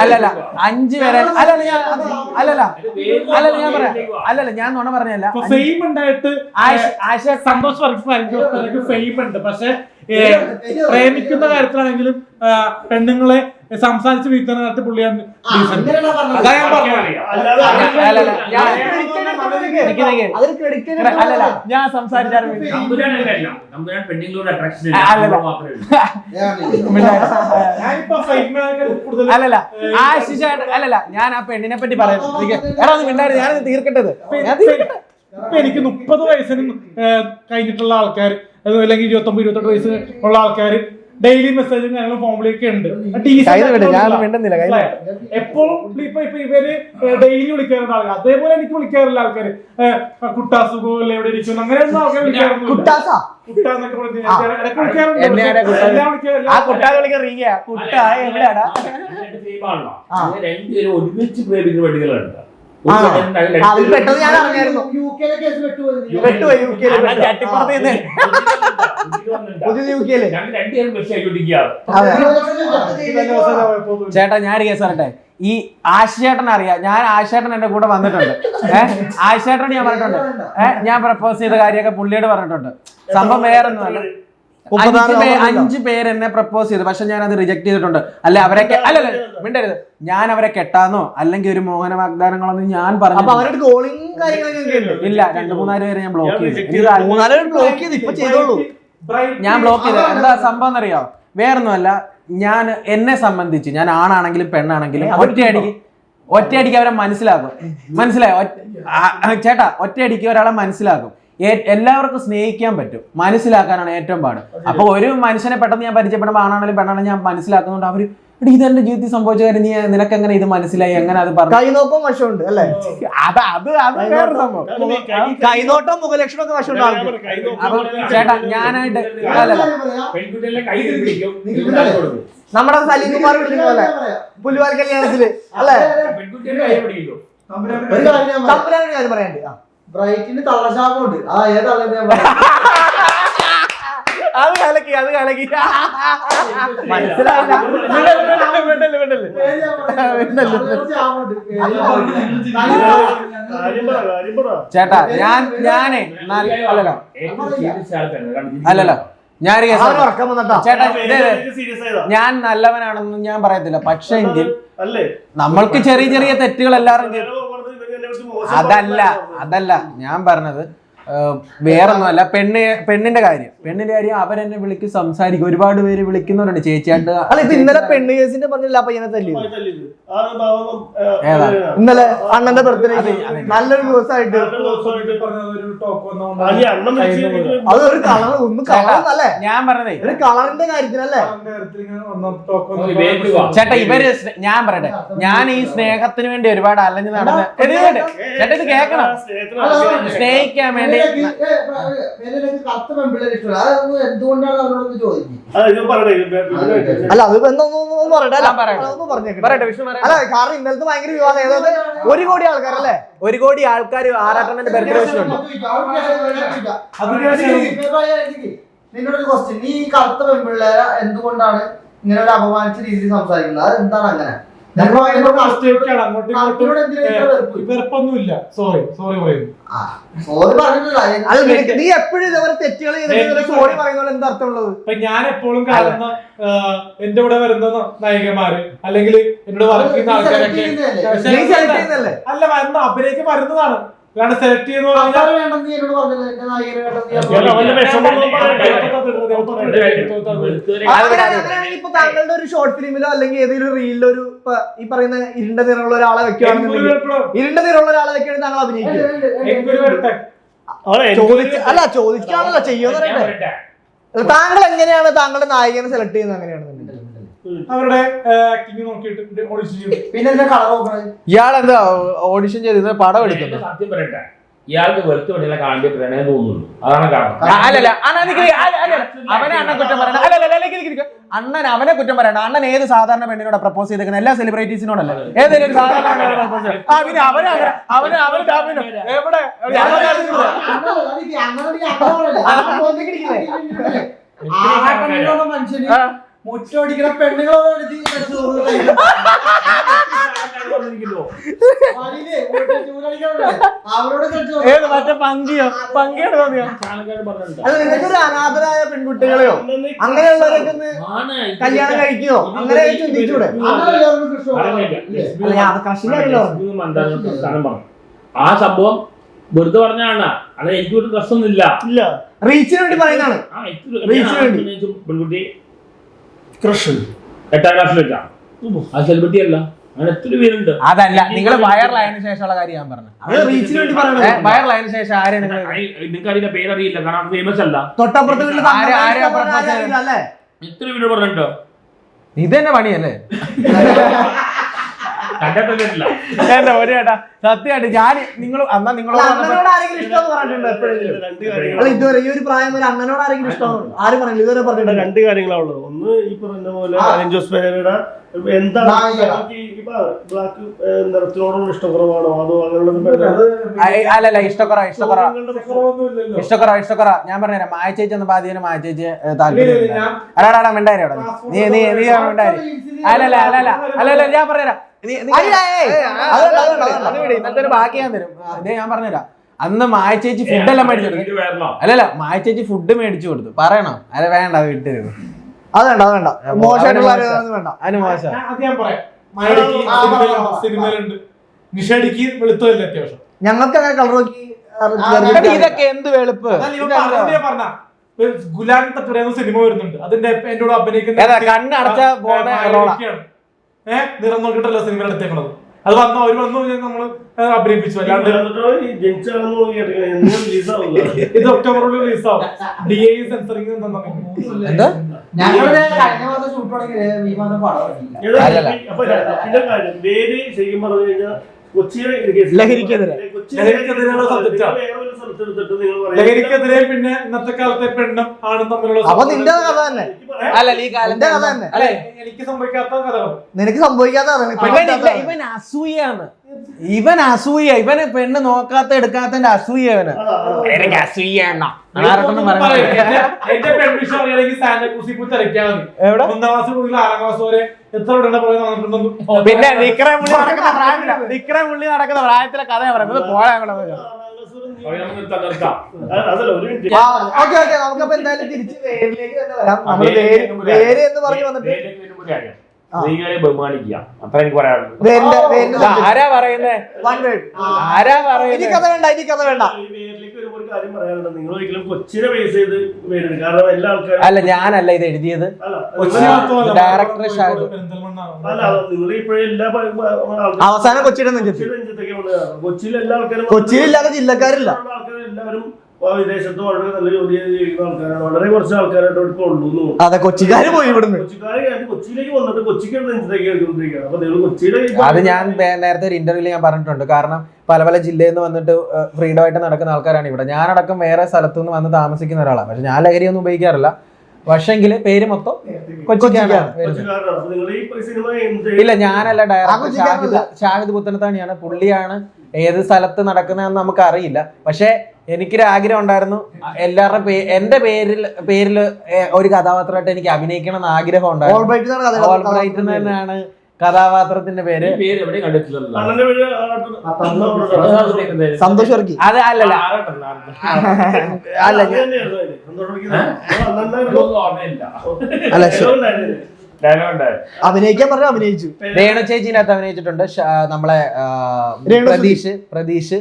അല്ലല്ല 5 പേരെ അല്ലല്ല ഞാൻ പറയാം അല്ലല്ല ഞാൻ നുണ പറഞ്ഞല്ല. ഫെയിം ഉണ്ടായിട്ട് സന്തോഷ് വർഗീസ് ഫെയിം ഉണ്ട്. പക്ഷെ പ്രേമിക്കുന്ന കാര്യത്തിലാണെങ്കിലും പെണ്ണുങ്ങളെ സംസാരിച്ച് വീഴ്ത്തുന്ന കാര്യത്തിൽ പുള്ളിയാണ്. അതാ ഞാൻ അല്ലല്ല ഞാൻ സംസാരിച്ചാലും അല്ലല്ല അല്ലല്ല ഞാൻ ആ പെണ്ണിനെ പറ്റി പറയാം. ഞാനത് തീർക്കട്ടത്. ഇപ്പൊ എനിക്ക് 30 വയസ്സിന് കഴിഞ്ഞിട്ടുള്ള ആൾക്കാർ, അല്ലെങ്കിൽ 29-28 വയസ്സ് ഉള്ള ആൾക്കാർ ഡെയിലി മെസ്സേജും ഞങ്ങൾ ഫോമിലേക്ക് ഉണ്ട്. എപ്പോഴും ഇപ്പൊ ഇവര് ഡെയിലി വിളിക്കാറുണ്ട് ആൾക്കാർ. അതേപോലെ എനിക്ക് വിളിക്കാറില്ല ആൾക്കാര്. കുട്ടാസുഖോ അല്ലെ എവിടെ ഇരിക്കുന്നു അങ്ങനെയൊന്നും ആൾക്കാർ വിളിക്കാറൊന്നും. കുട്ടാന്നൊക്കെ ഒരുമിച്ച് പ്രേമിക്കുന്ന പെണ്ണുങ്ങളുണ്ട്. പെട്ടെന്ന് ഞാൻ അറിഞ്ഞായിരുന്നു. ചേട്ടാ ഞാനൊരു കേസ് പറയട്ടെ. ഈ ആശേട്ടൻ അറിയാം, ഞാൻ ആശേട്ടൻ എന്റെ കൂടെ വന്നിട്ടുണ്ട്. ആശേട്ടൻ ഞാൻ പറഞ്ഞിട്ടുണ്ട്. ഞാൻ പ്രപ്പോസ് ചെയ്ത കാര്യമൊക്കെ പുള്ളിയോട് പറഞ്ഞിട്ടുണ്ട്. സംഭവം വേറൊന്നുമല്ല. 5 പേര് എന്നെ പ്രപ്പോസ് ചെയ്തു. പക്ഷെ ഞാൻ അത് റിജക്ട് ചെയ്തിട്ടുണ്ട്. അല്ല അവരൊക്കെ അല്ലല്ല മിണ്ടരുത്. ഞാൻ അവരെ കെട്ടാന്നോ അല്ലെങ്കിൽ ഒരു മോഹന വാഗ്ദാനങ്ങളൊന്നും ഞാൻ പറഞ്ഞു ഇല്ല. 2-3 പേരെ ഞാൻ ബ്ലോക്ക് ചെയ്തു. ഞാൻ ബ്ലോക്ക് ചെയ്തു. എന്താ സംഭവം എന്നറിയോ? വേറൊന്നുമല്ല, ഞാൻ എന്നെ സംബന്ധിച്ച് ഞാൻ ആണാണെങ്കിലും പെണ്ണാണെങ്കിലും ഒറ്റയടിക്ക് അവരെ മനസ്സിലാക്കും. മനസ്സിലായോ ചേട്ടാ? ഒറ്റയടിക്ക് ഒരാളെ മനസ്സിലാക്കും. എല്ലാവർക്കും സ്നേഹിക്കാൻ പറ്റും, മനസ്സിലാക്കാനാണ് ഏറ്റവും പാട്. അപ്പൊ ഒരു മനുഷ്യനെ പെട്ടെന്ന് ഞാൻ പരിചയപ്പെടുമ്പോൾ ആണാണെങ്കിലും പെണ്ണാണെങ്കിലും ഞാൻ മനസ്സിലാക്കുന്നുണ്ട്. അവര് ഇതെന്റെ ജീവിതത്തിൽ സംഭവിച്ച കാര്യം, നീ നിനക്ക് എങ്ങനെ ഇത് മനസ്സിലായി, എങ്ങനെ അത് പറഞ്ഞു? കൈനോക്കം വശമുണ്ട് അല്ലേ? വേറെ സംഭവം. കൈനോട്ടം മുഖലക്ഷണമൊക്കെ വശമുണ്ട്. അപ്പൊ ചേട്ടാ ഞാനായിട്ട് നമ്മുടെ സലീം കുമാർ വിളിക്കുന്ന പോലെ പുലിവാൽ കല്യാണത്തില് അല്ലേ? തമ്പുരാനോട് കാര്യം പറയാണ്ട്. ബ്രൈറ്റിന് തള്ളശാപമുണ്ട്. ആ ഏതാണ് അത് കലക്കി മനസ്സിലായില്ല. ചേട്ടാ ഞാനേ അല്ലല്ല ഞാൻ ചേട്ടാ ഞാൻ നല്ലവനാണെന്നും ഞാൻ പറയത്തില്ല. പക്ഷെ എങ്കിൽ നമ്മൾക്ക് ചെറിയ ചെറിയ തെറ്റുകൾ എല്ലാവരും അതല്ല ഞാൻ പറഞ്ഞത്. വേറൊന്നുമല്ല, പെണ്ണിന്റെ കാര്യം അവരെന്നെ വിളിക്കും, സംസാരിക്കും. ഒരുപാട് പേര് വിളിക്കുന്നവരുണ്ട് ചേച്ചിയായിട്ട്. അല്ല ഇപ്പൊ ഇന്നലെ പെണ്ണ് കേസിന്റെ പറഞ്ഞില്ല പയ്യനെ തല്ലി. ഇന്നലെ അണ്ണന്റെ ബർത്ത്ഡേ നല്ലൊരു ദിവസമായിട്ട് അതൊരു കളർ ഒന്നും കളറല്ലേ ഞാൻ പറഞ്ഞതേ, ഒരു കളറിന്റെ കാര്യത്തിലല്ലേ ചേട്ടാ. ഇവര് ഞാൻ പറയട്ടെ, ഞാൻ ഈ സ്നേഹത്തിന് വേണ്ടി ഒരുപാട് അലഞ്ഞു നടന്ന് ചേട്ടാ ഇത് കേക്കണം. സ്നേഹിക്കാൻ വേണ്ടി അല്ല അത് പറയട്ടെ വിഷ്ണു. അല്ല കാരണം ഇന്നലത്തെ ഭയങ്കര വിവാദം. ഏതായത് 1 കോടി ആൾക്കാരല്ലേ? 1 കോടി ആൾക്കാർ ആറാട്ടണ്ണന്റെ ബർത്ത്ഡേ വിഷുണ്ട്. നിന്നോടൊരു ക്വസ്റ്റ്യൻ, നീ ഈ കറുത്ത പെൺപിള്ളേരെ എന്തുകൊണ്ടാണ് ഇങ്ങനെ ഒരു അപമാനിച്ച രീതിയിൽ സംസാരിക്കുന്നത്? അത് എന്താണ് അങ്ങനെ? വെറുപ്പൊന്നുമില്ല. സോറി പറയുന്നു. നീ എപ്പോഴും ഇതേപോലെ തെറ്റുകൾ സോറി പറയുന്നത് എന്താ അർത്ഥമുള്ളത്? ഇപ്പൊ ഞാൻ എപ്പോഴും കാണുന്ന എന്റെ കൂടെ വരുന്ന നായികമാര് അല്ലെങ്കിൽ എന്നോട് വർക്ക് ചെയ്യുന്ന ആൾക്കാരൊക്കെ അല്ല വരുന്ന അഭിനയിക്ക് വരുന്നതാണ്. അല്ലാണ്ട് സെലക്ട് ചെയ്യുന്ന ഇപ്പൊ താങ്കളുടെ ഒരു ഷോർട്ട് ഫിലിമിലോ അല്ലെങ്കിൽ ഏതെങ്കിലും റീലിലോ ഒരു ഈ പറയുന്ന ഇരുണ്ട നിറമുള്ള ഒരാളെ വെക്കുകയാണെന്നുണ്ടെങ്കിൽ താങ്കൾ അഭിനയിക്കും. അല്ല ചോദിക്കാണല്ലോ ചെയ്യുമെന്ന് പറയട്ടെ. താങ്കൾ എങ്ങനെയാണ് താങ്കളുടെ നായികനെ സെലക്ട് ചെയ്യുന്നത്? എങ്ങനെയാണെന്നുണ്ടെങ്കിൽ അവരുടെ ആക്ടിങ് നോക്കിയിട്ട് ഓഡിഷൻ ചെയ്യും. പിന്നെ കളർ നോക്കണേ. ഇയാളെന്താ ഓഡിഷൻ ചെയ്ത് പടം എടുക്കുന്നത്? സത്യം പറയട്ടെ, ഇയാൾക്ക് വെളുത്ത പെണ്ണിനെ കാണേണ്ടി പ്രണയം തോന്നുള്ളൂ. അതാണ് കാരണം. അല്ലല്ല അവനെ അണ്ണൻ കുറ്റം പറയണം. അണ്ണൻ അവനെ കുറ്റം പറയണം. അണ്ണൻ ഏത് സാധാരണ പെണ്ണിനോട് പ്രപ്പോസ് ചെയ്തേക്കുന്നത്? എല്ലാ സെലിബ്രിറ്റീസിനോടല്ലേ? ഏതെങ്കിലും ഒരു സാധാരണ പെണ്ണിനോട് പ്രപ്പോസ് ചെയ്യും. പിന്നെ അവന് എവിടെ മനുഷ്യന് മുറ്റോടിക്കുന്ന പെണ്ണുങ്ങളോട് ഏത് മറ്റേ പങ്കിയോട് തോന്നിയോ? നിങ്ങൾക്കൊരു അനാഥരായ പെൺകുട്ടികളെയോ അങ്ങനെയുള്ളവരൊക്കെ ഒന്ന് കല്യാണം കഴിക്കുമോ? അങ്ങനെ ചിന്തിച്ചൂടെ? ആ സംഭവം വെറുതെ പറഞ്ഞാണ്. അത് എനിക്കൊരു പ്രശ്നമൊന്നുമില്ല. റീച്ചിന് വേണ്ടി പറയുന്നതാണ്. പെൺകുട്ടി ക്രഷ് 8ാം ക്ലാസ്സിൽ വെച്ചാ ആ സെലിബ്രിറ്റി അല്ല. അങ്ങനെ എത്ര പേരുണ്ട്. അതല്ല, നിങ്ങൾ വൈറലായതിനു ശേഷമുള്ള കാര്യം ഞാൻ പറഞ്ഞു. റീച്ചിന് വേണ്ടി പറയണത്. വൈറലായതിനു ശേഷം ആരെ നിങ്ങൾക്ക് അതിന്റെ പേരറിയില്ല, കാരണം ഫേമസ് അല്ല. തൊട്ടപ്പുറത്ത് എത്ര പേര് പറഞ്ഞിട്ടോ? ഇത് തന്നെ പണിയല്ലേ? കണ്ടിട്ടില്ല. എന്റെ ഒരു ചേട്ടാ സത്യമായിട്ട് ഞാൻ നിങ്ങളോട് ആരെങ്കിലും ഇഷ്ടം പറഞ്ഞിട്ടുണ്ടോ എപ്പോഴെങ്കിലും? ഇതുവരെ ഈ ഒരു പ്രായം വരെ അണ്ണനോട് ആരെങ്കിലും ഇഷ്ടം ആരും പറഞ്ഞില്ല? ഇതുവരെ പറഞ്ഞിട്ടുണ്ട്. 2 കാര്യങ്ങളാണുള്ളത്. ഒന്ന് ഈ പറഞ്ഞ പോലെ അലൻ ജോസ് പെരേരയുടെ എന്താണ് ബ്ലാക്ക് നിറത്തിനോടുള്ള ഇഷ്ടക്കുറവാണോ അതോ അല്ലല്ല ഇഷ്ടക്കുറ ഞാൻ പറഞ്ഞുതരാം. മായ ചേച്ചി എന്ന ബാധ്യത മായ ചേച്ചി താല്പര്യം അല്ലാടാ മിണ്ടായി നീ മിണ്ടായി. അല്ലല്ല ഞാൻ പറഞ്ഞുതരാം. ഇന്നത്തെ ഒരു ബാക്കി ഞാൻ തരും. അതേ ഞാൻ പറഞ്ഞുതരാം. അന്ന് മായ ചേച്ചി ഫുഡെല്ലാം മേടിച്ചു കൊടുത്തു. അല്ലല്ല മായ ചേച്ചി ഫുഡ് മേടിച്ചു കൊടുത്തു. പറയണോ? അല്ല വേണ്ട, വീട്ടിൽ അത് വേണ്ട മോശമായിട്ടുള്ള വേണ്ട. അതിന് മോശം. സിനിമയിലുണ്ട് നിഷടിക്ക് വെളുത്തല്ലേ അത്യാവശ്യം. ഞങ്ങൾക്ക് അങ്ങനെ കളർ നോക്കി ഇതൊക്കെ എന്ത് വെളുപ്പ്. പറഞ്ഞ ഗുലാൻ തട്ടുടയെന്ന സിനിമ വരുന്നുണ്ട്. അതിന്റെ എന്നോട് അഭിനയിക്കുന്ന കണ്ണടച്ച നിറം നോക്കിയിട്ടല്ല സിനിമ എടുത്തേക്കണത്. അത് വന്നു അവര് വന്നു നമ്മള് അഭിനയിപ്പിച്ചു. അല്ലാണ്ട് ഇത് ഒക്ടോബറിൽ റിലീസാവും. DA സെൻസറിങ് എന്താ ലഹരിക്കെതിരെ പിന്നെ ഇന്നത്തെ കാലത്തെ പെണ്ണും ആണും തമ്മിലുള്ള എനിക്ക് സംഭവിക്കാത്ത കഥകൾ നിനക്ക് സംഭവിക്കാത്ത ഇവൻ അസൂയാണ്. ഇവന് പെണ്ണ് നോക്കാത്ത എടുക്കാത്തതിന്റെ അസൂയ. എനിക്ക് അസൂയാണ്. എന്റെ പെൺവിഷം അറിയാമെങ്കിൽ സാന്റക്രൂസിൽ പോയി തിരക്കാൽ മതി. 1ാം ക്ലാസ് മുതൽ 6ാം ക്ലാസ് വരെ എത്ര ഉടനെ പോയി നടന്നിട്ടുണ്ടെന്നും. പിന്നെ വിക്രമുള്ളി നടക്കുന്ന പ്രായത്തിലെ കഥ പറയുന്നത് നമുക്കപ്പോ എന്തായാലും തിരിച്ച് വേരിലേക്ക് തന്നെ വരാം. നമ്മള് വേര് എന്ന് പറഞ്ഞു വന്നിട്ട് ബഹുമാനിക്കുക, അത്ര എനിക്ക് പറയാനുള്ളൂ. ആരാ പറയുന്നേ? ഇനി കഥ വേണ്ട. നിങ്ങൾ ഒരിക്കലും കൊച്ചിനെ ബേസ് ചെയ്ത് പേരിടും. കാരണം എല്ലാ ആൾക്കാരും അല്ല, ഞാനല്ല ഇത് എഴുതിയത്. ഡയറക്ടർ നിങ്ങൾ ഇപ്പോഴും എല്ലാ അവസാനം കൊച്ചിയുടെ കൊച്ചിയിൽ എല്ലാ ആൾക്കാരും കൊച്ചിയിലില്ലാത്ത ജില്ലക്കാരില്ല. എല്ലാവരും വിദേശത്ത് വളരെ നല്ല ജോലി ചെയ്യുന്ന ആൾക്കാരാണ്. വളരെ കുറച്ച് ആൾക്കാരായിട്ട് ഇപ്പോൾ ഉള്ളൂ. അതെ, കൊച്ചിക്കാര് പോയി ഇവിടുന്ന്. കൊച്ചിയിലേക്ക് വന്നിട്ട് കൊച്ചിക്ക് നെഞ്ചത്തേക്ക് എടുക്കൊണ്ടിരിക്കുകയാണ്. അപ്പൊ നിങ്ങൾ കൊച്ചിയിലെ അത് ഞാൻ നേരത്തെ ഒരു ഇന്റർവ്യൂല് ഞാൻ പറഞ്ഞിട്ടുണ്ട്. കാരണം പല ജില്ലയിൽ നിന്ന് വന്നിട്ട് ഫ്രീഡം ആയിട്ട് നടക്കുന്ന ആൾക്കാരാണ് ഇവിടെ. ഞാനടക്കം വേറെ സ്ഥലത്തു നിന്ന് വന്ന് താമസിക്കുന്ന ഒരാളാണ്. പക്ഷെ ഞാൻ ലഹരിയൊന്നും ഉപയോഗിക്കാറില്ല. പക്ഷെങ്കിൽ പേര് മൊത്തം കൊച്ചിക്കാരാണ്. ഇല്ല, ഞാനല്ല ഡയറക്ടർ ഷാഹിദ് പുത്തനത്താണിയാണ്. പുള്ളിയാണ് ഏത് സ്ഥലത്ത് നടക്കുന്നതെന്ന് നമുക്ക് അറിയില്ല. പക്ഷെ എനിക്കൊരു ആഗ്രഹം ഉണ്ടായിരുന്നു. എല്ലാവരുടെ എന്റെ പേരിൽ ഒരു കഥാപാത്രമായിട്ട് എനിക്ക് അഭിനയിക്കണം എന്ന് ആഗ്രഹം ഉണ്ടായിരുന്നു. ഓൾബ്രൈറ്റ് തന്നെയാണ് കഥാപാത്രത്തിന്റെ പേര്. സന്തോഷ് വർക്കി. അത് അല്ലല്ല അഭിനയിക്കാൻ പറഞ്ഞു അഭിനയിച്ചു. രേണു ചേച്ചിന്റെ അകത്ത് അഭിനയിച്ചിട്ടുണ്ട്. നമ്മളെ പ്രതീഷ്.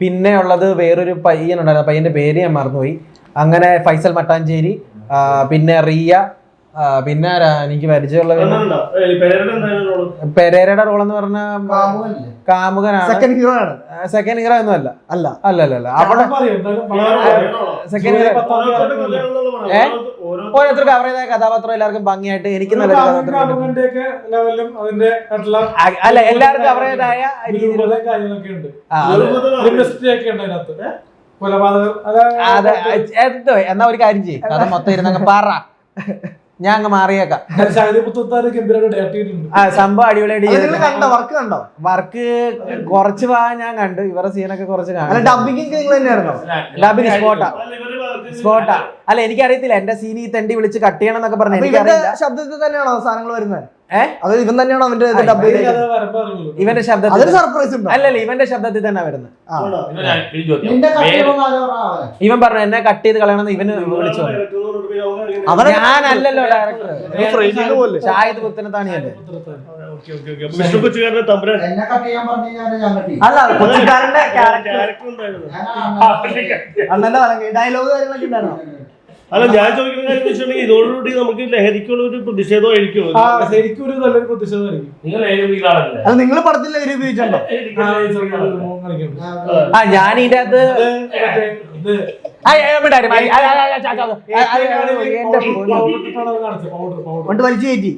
പിന്നെ ഉള്ളത് വേറൊരു പയ്യനുണ്ടായിരുന്നു. പയ്യന്റെ പേര് ഞാൻ മറന്നുപോയി. അങ്ങനെ ഫൈസൽ മട്ടാഞ്ചേരി, പിന്നെ റിയ, പിന്നെ എനിക്ക് പരിചയമുള്ള പെരേരയുടെ റോൾ എന്ന് പറഞ്ഞ കാമുകനാണ്. സെക്കൻഡ് ഹീറോ ഒന്നും അല്ല. അവിടെ സെക്കൻഡ് ഹീറോ ഓരോരുത്തർക്ക് അവരുടേതായ കഥാപാത്രം എല്ലാവർക്കും ഭംഗിയായിട്ട് എനിക്ക് നല്ലൊരു കഥാപാത്രം ലെവലും അതിന്റെ അല്ല എല്ലാവർക്കും അവരുടേതായ രീതിയിലുള്ള കാര്യങ്ങളൊക്കെ ഉണ്ട്. മിസ്റ്റേക്ക് ഉണ്ട് അതിനകത്ത്. കൊലപാതകം അതെ എന്തോ എന്നാ ഒരു കാര്യം ചെയ്യും കഥ മൊത്തം ഇരുന്നങ്ങ് പറ ഞാൻ അങ്ങ് മാറിയേക്കാം. സംഭവം അടിപൊളിയായിട്ട് കണ്ടോ? വർക്ക് കണ്ടോ? വർക്ക് കുറച്ച് ഭാഗം ഞാൻ കണ്ടു. ഇവരുടെ സീനൊക്കെ കുറച്ച് കാണും. ഡബിങ് നിങ്ങൾ തന്നെയായിരുന്നോ? ഡബിങ് സ്പോട്ടാ. അല്ല എനിക്കറിയത്തില്ല, എന്റെ സീൻ ഈ തെണ്ടി വിളിച്ച് കട്ട് ചെയ്യണം എന്നൊക്കെ പറഞ്ഞു. എനിക്കറിയില്ല ശബ്ദത്തിൽ തന്നെയാണോ സാധനങ്ങൾ വരുന്നത്? അത് ഇവൻ തന്നെയാണോ അവന്റെ ഇവന്റെ ശബ്ദത്തിൽ? അതൊരു സർപ്രൈസ് ഉണ്ടോ? അല്ലല്ല, ഇവന്റെ ശബ്ദത്തിൽ തന്നെ വരുന്നത്. ഇവൻ പറഞ്ഞു എന്നെ കട്ട് ചെയ്ത് കളയണമെന്ന് ഇവന് വിളിച്ചു. ഞാനല്ലല്ലോ ഡയറക്ടർ, ഷാഹിദ് പുത്തനത്താണിയല്ലേ. അല്ല, കൊച്ചിക്കാരന്റെ അണ്ണന്റെ ഡയലോഗ് കാര്യങ്ങളൊക്കെ ഉണ്ടായിരുന്നോ? അല്ല, ഞാൻ ചോദിക്കുന്ന കാര്യം വെച്ചിട്ടുണ്ടെങ്കിൽ ഇതോടുകൂടി നമുക്ക് ലഹരിക്കുള്ള ഒരു പ്രതിഷേധം ആയിരിക്കും. ശരിക്കും ഒരു നല്ലൊരു പ്രതിഷേധമായിരിക്കും. അത് നിങ്ങൾ പടത്തിൽ ലഹരി ഉപയോഗിച്ചിട്ടുണ്ടോ? ഞാൻ ഇതിന്റെ അകത്ത്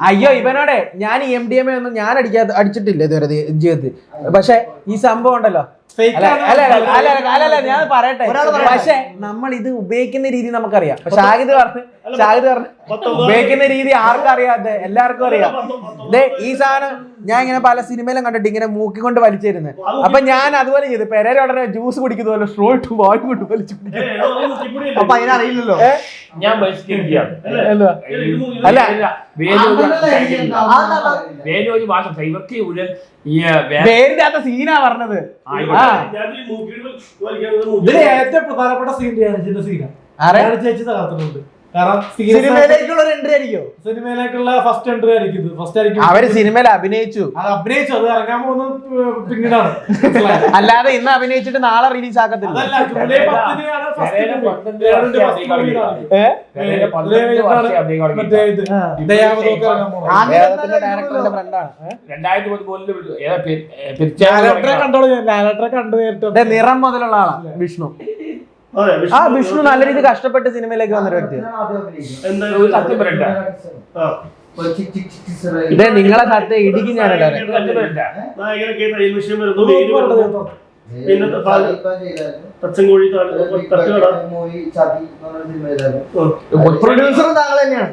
അയ്യോ ഇവനോടെ ഞാൻ MDMA ഒന്നും ഞാൻ അടിച്ചിട്ടില്ല ഇതുവരെ ജീവിതത്തിൽ. പക്ഷെ ഈ സംഭവം ഉണ്ടല്ലോ, അല്ല ഞാൻ പറയട്ടെ, പക്ഷെ നമ്മൾ ഇത് ഉപയോഗിക്കുന്ന രീതി നമുക്കറിയാം. ഷാഹിദ് പറഞ്ഞു ഉപയോഗിക്കുന്ന രീതി ആർക്കും അറിയാതെ എല്ലാവർക്കും അറിയാം. ഈ സാധനം ഞാൻ ഇങ്ങനെ പല സിനിമയിലും കണ്ടിട്ട് ഇങ്ങനെ മൂക്കിക്കൊണ്ട് വലിച്ചിരുന്നത്. അപ്പൊ ഞാൻ അതുപോലെ ചെയ്തു. പെരേര ഉടനെ ജ്യൂസ് കുടിക്കുന്ന പോലെ സ്ട്രോ ഇട്ട് വായും കൊണ്ട് വലിച്ചു കുടിക്കും. അപ്പൊ അതിനറിയില്ലല്ലോ. ഞാൻ അല്ല പേരിന്റെ അകത്ത് സീനാ പറഞ്ഞത്. ഇതിൽ ഏറ്റവും പ്രധാനപ്പെട്ട സീൻ സീനാണ്. ചേച്ചി തകർത്തിട്ടുണ്ട്. കാരണം സിനിമയിലേക്കുള്ള ഒരു എൻട്രി ആയിരിക്കും. സിനിമയിലേക്കുള്ള ഫസ്റ്റ് എൻട്രി ആയിരിക്കും. അവര് സിനിമയിൽ അഭിനയിച്ചു. അത് ഇറങ്ങാൻ പോകുന്നത് പിന്നീടാണ്. അല്ലാതെ ഇന്ന് അഭിനയിച്ചിട്ട് നാളെ റിലീസ് ആക്കത്തില്ല. ജൂലൈ 10-നാണ് ഫസ്റ്റ് ഡയറക്ടറിന്റെ ഫ്രണ്ടാണ്. നിറം മുതലുള്ള ആളാ വിഷ്ണു. വിഷ്ണു നല്ല രീതിയിൽ കഷ്ടപ്പെട്ട് സിനിമയിലേക്ക് വന്നൊരു വ്യക്തിയാണ്. ഇതേ നിങ്ങളെ സത്യം ഇടുക്കി ഞാനല്ലേ. പ്രൊഡ്യൂസറും താങ്കൾ തന്നെയാണ്.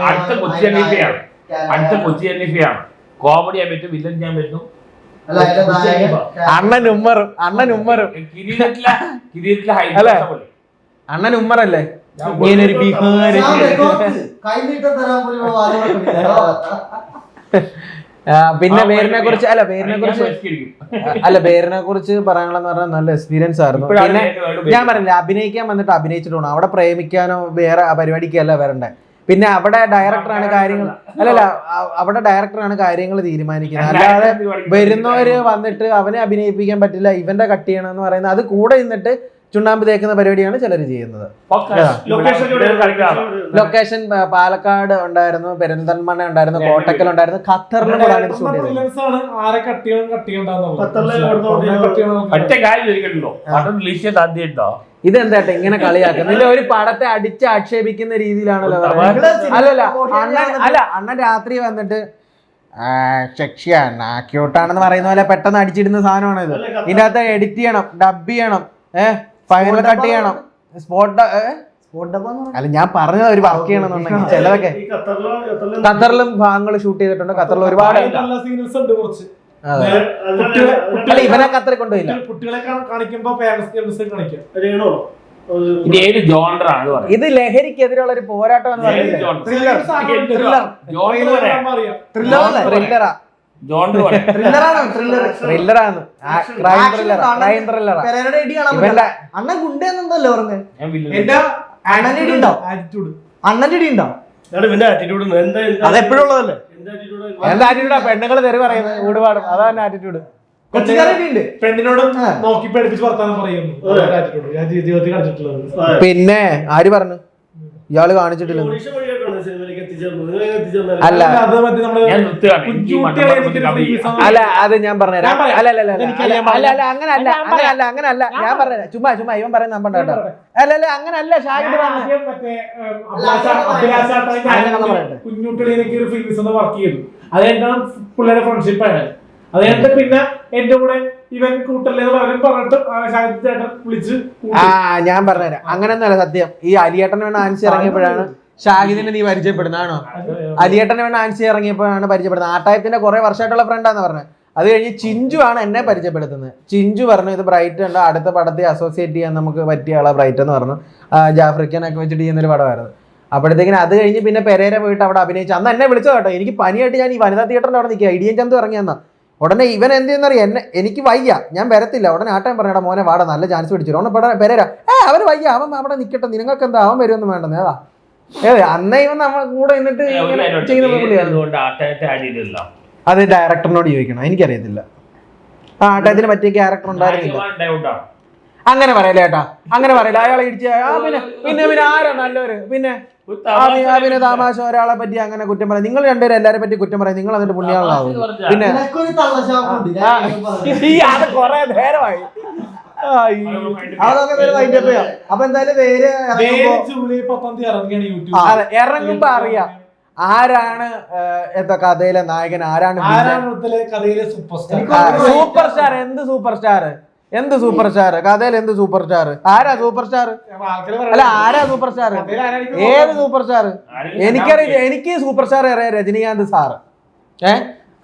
അടുത്ത കൊച്ചി അന്വേഷിയാണ്. കോമഡി ചെയ്യാൻ പറ്റും, വില്ലൻ ചെയ്യാൻ പറ്റും. അണ്ണൻ ഉമ്മറും അണ്ണൻ ഉമ്മറല്ലേ ഇങ്ങനൊരു ബീഹാര്. പിന്നെ പേരിനെ കുറിച്ച് പേരിനെ കുറിച്ച് പറയാനുള്ളതെന്ന് പറഞ്ഞാൽ നല്ല എക്സ്പീരിയൻസ് ആയിരുന്നു. പിന്നെ ഞാൻ പറഞ്ഞില്ല, അഭിനയിക്കാൻ വന്നിട്ട് അഭിനയിച്ചിട്ടുണ്ട്. അവിടെ പ്രേമിക്കാനോ വേറെ പരിപാടിക്കല്ല വരണ്ടേ. പിന്നെ അവിടെ ഡയറക്ടറാണ് കാര്യങ്ങൾ തീരുമാനിക്കുന്നത്. അല്ലാതെ വരുന്നവര് വന്നിട്ട് അവനെ അഭിനയിപ്പിക്കാൻ പറ്റില്ല, ഇവന്റെ കട്ട് ചെയ്യണം എന്ന് പറയുന്നത് അത് കൂടെ നിന്നിട്ട് ചുണ്ണാമ്പ് തേക്കുന്ന പരിപാടിയാണ് ചിലർ ചെയ്യുന്നത്. ലൊക്കേഷൻ പാലക്കാട് ഉണ്ടായിരുന്നു, പെരിന്തൽമണ്ണ ഉണ്ടായിരുന്നു, കോട്ടക്കൽ ഉണ്ടായിരുന്നു, ഖത്തറിലും കൂടാണ് ഇത് ഷൂട്ട് ചെയ്തത്. ഇതെന്താട്ടെ ഇങ്ങനെ കളിയാക്കുന്നത്? ഇതിന്റെ ഒരു പടത്തെ അടിച്ച് ആക്ഷേപിക്കുന്ന രീതിയിലാണല്ലോ. അണ്ണൻ രാത്രി വന്നിട്ട് സെക്സിയാണ് ക്യൂട്ടാണെന്ന് പറയുന്ന പോലെ പെട്ടെന്ന് അടിച്ചിടുന്ന സാധനമാണ് ഇത്. ഇതിന്റെ അകത്ത് എഡിറ്റ് ചെയ്യണം, ഡബ് ചെയ്യണം, ഫൈനൽ കട്ട് ചെയ്യണം, അല്ല ഞാൻ പറഞ്ഞത് ഒരു വർക്ക് ചെയ്യണമെന്നുണ്ടെങ്കിൽ ചിലതൊക്കെ ഖത്തറിലും ഭാഗങ്ങൾ ഷൂട്ട് ചെയ്തിട്ടുണ്ട്. ഖത്തറിൽ ഒരുപാട് അല്ല ഇവനെ ഖത്തറിൽ കൊണ്ടുപോയില്ല. കുട്ടികളെ കാണിക്കുമ്പോ ഇത് ലഹരിക്കെതിരെയുള്ള ഒരു പോരാട്ടം എന്ന് പറയുന്നത് അണ്ണൻ ഗുണ്ടെന്നല്ലോ പറഞ്ഞേ. അണ്ണന്റെ ഇടി ഉണ്ടോ? അതെപ്പോഴും ഉള്ളതല്ലേ. എന്താ ആറ്റിറ്റ്യൂഡാ? പെണ്ണുങ്ങള് തെറി പറയുന്നത് ഊടുപാടും, അതാണ് ആറ്റിറ്റ്യൂഡ്. പെണ്ണിനോടും നോക്കി പഠിപ്പിച്ച് വർത്താനം പറയുന്നു. പിന്നെ ആര് പറഞ്ഞു? ഇയാള് കാണിച്ചിട്ടില്ല. അല്ല അത് മറ്റേ നമ്മള് ഞാൻ നിർത്തുകയാണ്. എനിക്ക് ഈ കുഞ്ഞുകുട്ടികളെ മണ്ടന്മാരെ എനിക്കൊരു പറ്റി free visa കവിത. അല്ല അത് ഞാൻ പറഞ്ഞുതരാം. ഞാൻ പറയാം. അല്ല അല്ല അല്ല അല്ല എനിക്കറിയാൻ അല്ല അല്ല അങ്ങനല്ല അങ്ങനല്ല ഞാൻ പറഞ്ഞുതരാം. ചുമ്മാ ഇവൻ പറയുന്ന നമ്പർ കേട്ടോ. അല്ല അല്ല അങ്ങനല്ല ഷാഹിദ് പറഞ്ഞു. ആദ്യം മറ്റേ കുഞ്ഞുകുട്ടികളെ എനിക്ക് ഒരു ഫ്രീ വിസ വർക്ക് ചെയ്തു. അത് കഴിഞ്ഞാണ് പിള്ളേരുടെ ഫ്രണ്ട്ഷിപ്പ് ആണ്. അത് കഴിഞ്ഞിട്ട് പിന്നെ എന്റെ കൂടെ ഇവൻ കൂട്ടല്ലേന്ന് പറഞ്ഞിട്ട് ഷാഹിദ് ചേട്ടൻ വിളിച്ച് ഞാൻ പറഞ്ഞുതരാം. അങ്ങനെയൊന്നുമല്ല സത്യം. ഈ അലിയേട്ടൻ വേണ്ട ആൻസി ഇറങ്ങിയപ്പോഴാണ് ഷാഹിദിനെ നീ പരിചയപ്പെടുന്നതാണോ? അലിയേട്ടനെ വേണ്ട ആൻസി ഇറങ്ങിയപ്പോഴാണ് പരിചയപ്പെടുന്നത്. ആട്ടായത്തിന്റെ കുറെ വർഷമായിട്ടുള്ള ഫ്രണ്ടാന്ന് പറഞ്ഞത്. അത് കഴിഞ്ഞ് ചിഞ്ചു ആണ് എന്നെ പരിചയപ്പെടുത്തുന്നത്. ചിഞ്ചു പറഞ്ഞു ഇത് ബ്രൈറ്റ് ഉണ്ട്, അടുത്ത പടത്തിൽ അസോസിയേറ്റ് ചെയ്യാൻ നമുക്ക് പറ്റിയ ആളാ ബ്രൈറ്റ് എന്ന് പറഞ്ഞു. ജാഫ്രിക്കനൊക്കെ വെച്ചിട്ട് ചെയ്യുന്നൊരു പടമായിരുന്നു. അപ്പോഴത്തേക്കിനും അത് കഴിഞ്ഞ് പിന്നെ പെരേര പോയിട്ട് അവിടെ അഭിനയിച്ചു. അന്ന് എന്നെ വിളിച്ചോ കേട്ടോ. എനിക്ക് പനിയായിട്ട് ഞാൻ ഈ വനിതാ തിയേറ്ററിന്റെ അവിടെ നിൽക്കുക. ഇടിയൻ ചന്തു ഇറങ്ങിയെന്നാ. ഉടനെ ഇവൻ എന്ത് ചെയ്യുന്നറിയാം, എനിക്ക് വയ്യ, ഞാൻ വരത്തില്ല. ഉടനെ ആട്ടം പറഞ്ഞാ മോനെ വാടാ, നല്ല ചാൻസ് പിടിച്ചു. ഉടനെ പെരേര അവന് വയ്യ, അവൻ അവിടെ നിൽക്കട്ടെ, നിങ്ങൾക്ക് എന്താ അവൻ വരുമെന്ന് വേണ്ടെന്ന്. ഏതാ അന്നേ ഇവൻ നമ്മൾ കൂടെ നിന്നിട്ട് അത് ഡയറക്ടറിനോട് ചോദിക്കണം, എനിക്കറിയത്തില്ല. ആ ആട്ടത്തിന് പറ്റിയ ക്യാരക്ടർ ഉണ്ടായിരുന്നില്ല. അങ്ങനെ പറയല്ലേ ഏട്ടാ, അങ്ങനെ പറയല. അയാളെ ഇടിച്ച പിന്നെ പിന്നെ ആരാ നല്ലവര്? പിന്നെ പിന്നെ തമാശ ഒരാളെ പറ്റി അങ്ങനെ കുറ്റം പറയാം. നിങ്ങൾ രണ്ടുപേരും എല്ലാരെ പറ്റി കുറ്റം പറയാം. നിങ്ങൾ അതിന്റെ പുണ്യാളാവും. പിന്നെ അത് കൊറേ നേരമായി. അപ്പൊ എന്തായാലും വേര് ജൂലൈ 10 ഇറങ്ങിയാണ് യൂട്യൂബ്. ഇറങ്ങുമ്പോ അറിയാം ആരാണ് എന്താ കഥയിലെ നായകൻ, ആരാണ് കഥയിലെ സൂപ്പർ സ്റ്റാർ. സൂപ്പർ സ്റ്റാർ എന്ത് സൂപ്പർ സ്റ്റാർ? എന്ത് സൂപ്പർ സ്റ്റാർ? കഥയിൽ എന്ത് സൂപ്പർ സ്റ്റാർ? ആരാ സൂപ്പർ സ്റ്റാർ? അല്ല ആരാ സൂപ്പർ സ്റ്റാർ? ഏത് സൂപ്പർ സ്റ്റാർ? എനിക്കറിയില്ല. എനിക്ക് സൂപ്പർ സ്റ്റാർ അറിയാം രജനീകാന്ത് സാറ്.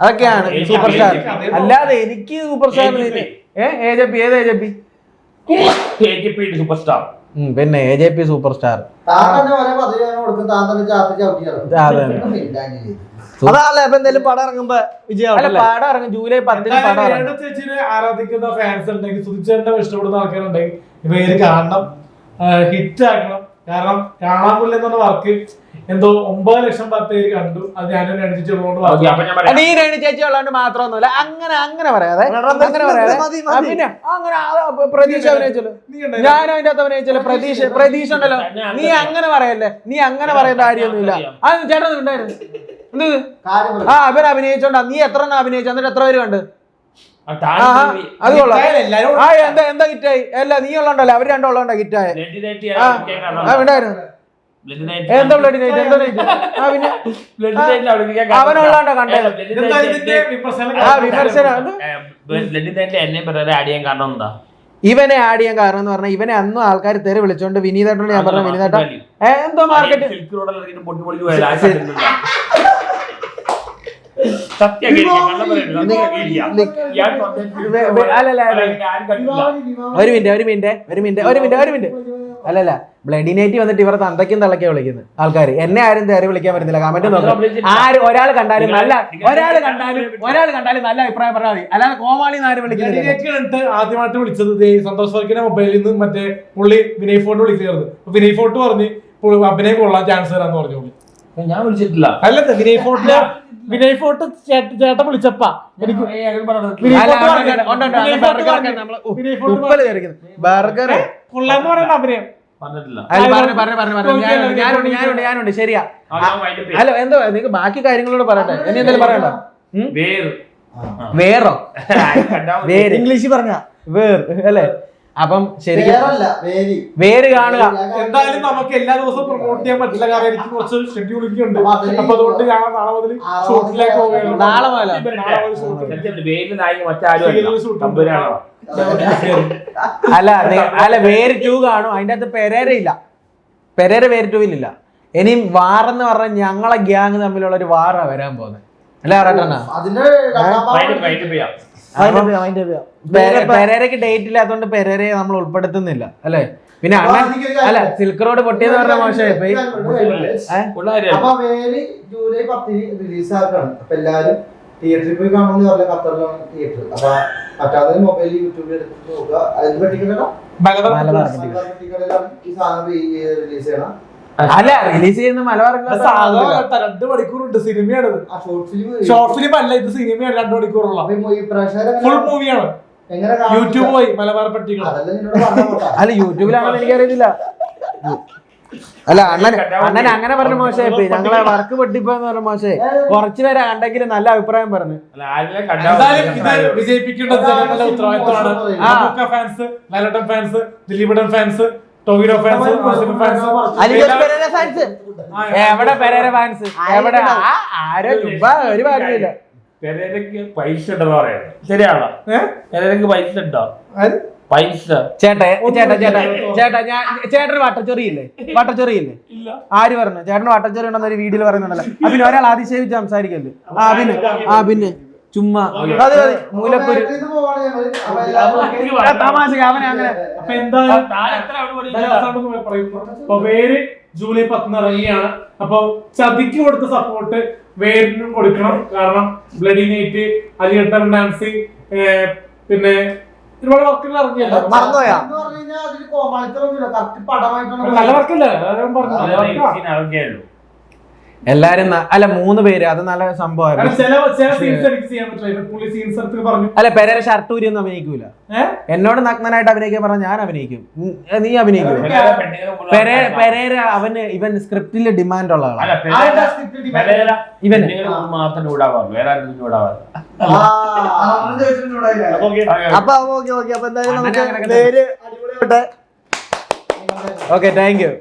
അതൊക്കെയാണ് സൂപ്പർ സ്റ്റാർ. അല്ലാതെ എനിക്ക് സൂപ്പർ സ്റ്റാർ AJP. ഏത് AJP? Super star. പിന്നെ AJP സൂപ്പർ സ്റ്റാർ. അതല്ല ഇപ്പൊ എന്തായാലും പടം ഇറങ്ങുമ്പോ വിജയം. പടം ഇറങ്ങും ജൂലൈ 10 പടം ഇറങ്ങും. ചേച്ചിനെ ആരാധിക്കുന്ന ഫാൻസ് ഉണ്ടെങ്കിൽ, സുധിച്ചേട്ടനെ ഇഷ്ടപ്പെടുന്ന ആൾക്കാരുണ്ടെങ്കിൽ ഇവര് കാണണം, ഹിറ്റ് ആക്കണം. കാരണം കാണാൻ പുല്ലെന്ന വർക്ക് എന്തോ 9 ലക്ഷം പേര് കണ്ടു. അത് ഞാനും രണ്ടു നീ രേണു ചേച്ചി ഉള്ളതുകൊണ്ട് മാത്രമൊന്നുമില്ല. അങ്ങനെ പറയാതെ പിന്നെ അങ്ങനെ പ്രതീക്ഷ അഭിനയിച്ചല്ലോ, ഞാൻ അതിന്റെ അകത്ത് അഭിനയിച്ചല്ലോ. പ്രതീക്ഷ ഉണ്ടല്ലോ. നീ അങ്ങനെ പറയല്ലേ, നീ അങ്ങനെ പറയേണ്ട കാര്യമൊന്നുമില്ല. അത് ചേട്ടൻ ഉണ്ടായിരുന്നു എന്ത് അവൻ അഭിനയിച്ചോണ്ടാ. നീ എത്ര എണ്ണം അഭിനയിച്ചു? എന്നിട്ട് എത്ര പേര് കണ്ട്? അത് കൊള്ളാം. എന്താ ഹിറ്റായി? അല്ല നീ ഉള്ളണ്ടല്ലോ, അവർ രണ്ടുള്ളതുകൊണ്ടാ ഹിറ്റായ. ഉണ്ടായിരുന്നു എന്താ ബ്ലഡ് നൈറ്റ്? എന്താ നൈറ്റ്? അവനുള്ളതാണ്ടോ കണ്ടത്? ഇവനെ ആഡ് ചെയ്യാൻ കാരണം എന്ന് പറഞ്ഞാൽ ഇവനെ അന്നും ആൾക്കാർ തെറി വിളിച്ചോണ്ട് വിനീതേട്ടനോട് ഞാൻ പറഞ്ഞ വിനീതേട്ട എന്തോ മാർക്കറ്റ് ഒരു മിനിറ്റ് അല്ലല്ല ബ്ലഡി നൈറ്റ് വന്നിട്ട് ഇവർ തന്തയ്ക്കും തള്ളയ്ക്കാ വിളിക്കുന്നത് ആൾക്കാർ. എന്നെ ആരും തെറി വിളിക്കാൻ പറ്റുന്നില്ല. കമന്റ് നോക്കാം. ആര് ഒരാൾ കണ്ടാലും നല്ല അഭിപ്രായം പറഞ്ഞാൽ മതി. അല്ലാതെ കോമാളി ആരും വിളിക്കുന്നില്ല. ആദ്യമായിട്ട് വിളിച്ചത് സന്തോഷ് വർക്കിന്റെ മൊബൈലിൽ നിന്ന് മറ്റേ പുള്ളി വിനയ് ഫോർട്ട് വിളിച്ചായിരുന്നു. വിനയ് ഫോർട്ട് പറഞ്ഞ് അഭിനയം കൊള്ളാൻ ചാൻസ് തരാന്ന് പറഞ്ഞു. ഞാൻ വിളിച്ചിട്ടില്ല. അല്ല വിനയ് ഫോർട്ട് ചേട്ടൻ വിളിച്ചപ്പാ എനിക്ക് ബർഗർ കൊള്ളാന്ന് പറയുന്ന അഭിനയം ഞാനുണ്ട്. ശരിയാ. അല്ല എന്തോ നിങ്ങൾക്ക് ബാക്കി കാര്യങ്ങളോട് പറയട്ടെ. ഇനി എന്തെങ്കിലും പറയണ്ടോ? വേറോ വേര് ഇംഗ്ലീഷ് പറഞ്ഞ വേർ അല്ലേ? അപ്പം ശരിക്കും വേര് കാണുക. എന്തായാലും നമുക്ക് എല്ലാ ദിവസവും പ്രൊമോട്ട് ചെയ്യാൻ പറ്റില്ല, കാരണം എനിക്ക് കുറച്ച് ഷെഡ്യൂളിംഗ് ഉണ്ട്. അപ്പൊ അതുകൊണ്ട് ഞാൻ നാളെ മുതൽ ഷൂട്ടിലേക്ക് പോവുകയാണ്. നാളെ അല്ല വേര് 2 കാണും. അതിന്റെ അകത്ത് പെരേര ഇല്ല. പെരേര വേര് 2 ഇല്ല. ഇനിയും വാറെന്ന് പറഞ്ഞാൽ ഞങ്ങളെ ഗ്യാങ് തമ്മിലുള്ള ഒരു വാറാ വരാൻ പോകുന്നത്. അല്ലേ പറയട്ടെന്നാ? പെരേരക്ക് ഡേറ്റ് ഇല്ലാത്തതുകൊണ്ട് പെരേരയെ നമ്മൾ ഉൾപ്പെടുത്തുന്നില്ല അല്ലെ? പിന്നെ അല്ല സിൽക്ക് റോഡ് പൊട്ടിയെന്ന് പറഞ്ഞ മോശമായി പോയി. ജൂലൈ 10 റിലീസ് ആക്കാണ്. അപ്പൊ എല്ലാരും തിയേറ്ററിൽ പോയി കാണുമെന്ന് പറഞ്ഞ ഖത്തറിലാണ് തിയേറ്റർ. അപ്പൊ പറ്റാതെ മൊബൈലിൽ യൂട്യൂബിൽ എടുത്തിട്ട് നോക്കുക. അതിന് പറ്റിക്കലാണ് ഈ സാധനം റിലീസ് ചെയ്യണം. അല്ല റിലീസ് ചെയ്യുന്ന മലബാർ 2 മണിക്കൂറുണ്ട്. സിനിമയാണ്, ഷോർട്ട് ഫിലിം അല്ല, ഇത് സിനിമയാണ്. 2 മണിക്കൂറുള്ള ഫുൾ മൂവിയാണ്. യൂട്യൂബ് പോയി മലബാർ പട്ടികൾ. അല്ല യൂട്യൂബിലാണെന്ന് എനിക്കറിയത്തില്ല. അല്ല അണ്ണൻ അങ്ങനെ പറഞ്ഞ മോശമായി ഞങ്ങളെ വർക്ക് പൊട്ടിപ്പോയെന്ന് പറഞ്ഞ മോശമായി കുറച്ചു പേരെ കണ്ടെങ്കിലും നല്ല അഭിപ്രായം പറഞ്ഞു. എന്തായാലും ഇത് വിജയിപ്പിക്കേണ്ടത് ജനങ്ങളുടെ ഉത്തരവാദിത്തമാണ്. ഫാൻസ്, ലാലേട്ടൻ ഫാൻസ്, ദിലീപേട്ടൻ ഫാൻസ്, ടോവിനോ ഫാൻസ്, ഫാൻസ്, എവിടെ പെരേര ഫാൻസ് എവിടെ ആരോ ഒരു കാര്യമില്ല. പെരേരക്ക് പൈസ ഉണ്ടെന്ന് പറയുന്നത് ശരിയാണോ? പെരേരക്ക് പൈസ ഉണ്ടോ? പൈസ ചേട്ടന് വട്ടച്ചൊറിയില്ലേ? ആര് പറഞ്ഞു ചേട്ടന് വട്ടച്ചൊറി ഉണ്ടെന്ന് ഒരു വീഡിയോയിൽ പറയുന്നുണ്ടല്ലോ. പിന്നെ ഒരാൾ അതിശയിച്ച് സംസാരിക്കല്ലേ? പിന്നെ ചുമ്മാ മൂലക്കൊരു തമാശ അവനെ അങ്ങനെ. അപ്പൊ എന്തായാലും വേര് ജൂലൈ 10 ഇറങ്ങിയാണ്. അപ്പൊ ചതിക്ക് കൊടുത്ത സപ്പോർട്ട് വേരിനും കൊടുക്കണം. കാരണം ബ്ലഡി നൈറ്റ്, അലിയട്ടൻ ഡാൻസിങ്, പിന്നെ ഒരുപാട് വർക്കുകൾ ഇറങ്ങിയല്ലോ. മറന്നുപോയാ നല്ല വർക്കല്ലേ എല്ലാരും അല്ല 3 പേര് അത് നല്ല സംഭവമായിരുന്നു. അല്ല പെരേര ഷർട്ട് ഊരിയൊന്നും അഭിനയിക്കൂല. എന്നോട് നഗ്നനായിട്ട് അഭിനയിക്കാൻ പറഞ്ഞ ഞാൻ അഭിനയിക്കും. നീ അഭിനയിക്കും? പെരേര ഇവൻ സ്ക്രിപ്റ്റില് ഡിമാൻഡ് ഉള്ള ആളാണ്. ഇവന് മാത്രം ചൂടാവാറ്, വേറെ ആരും ചൂടാവാറ്. അപ്പൊ എന്തായാലും നമുക്ക് പേര് ഓക്കെ താങ്ക് യു.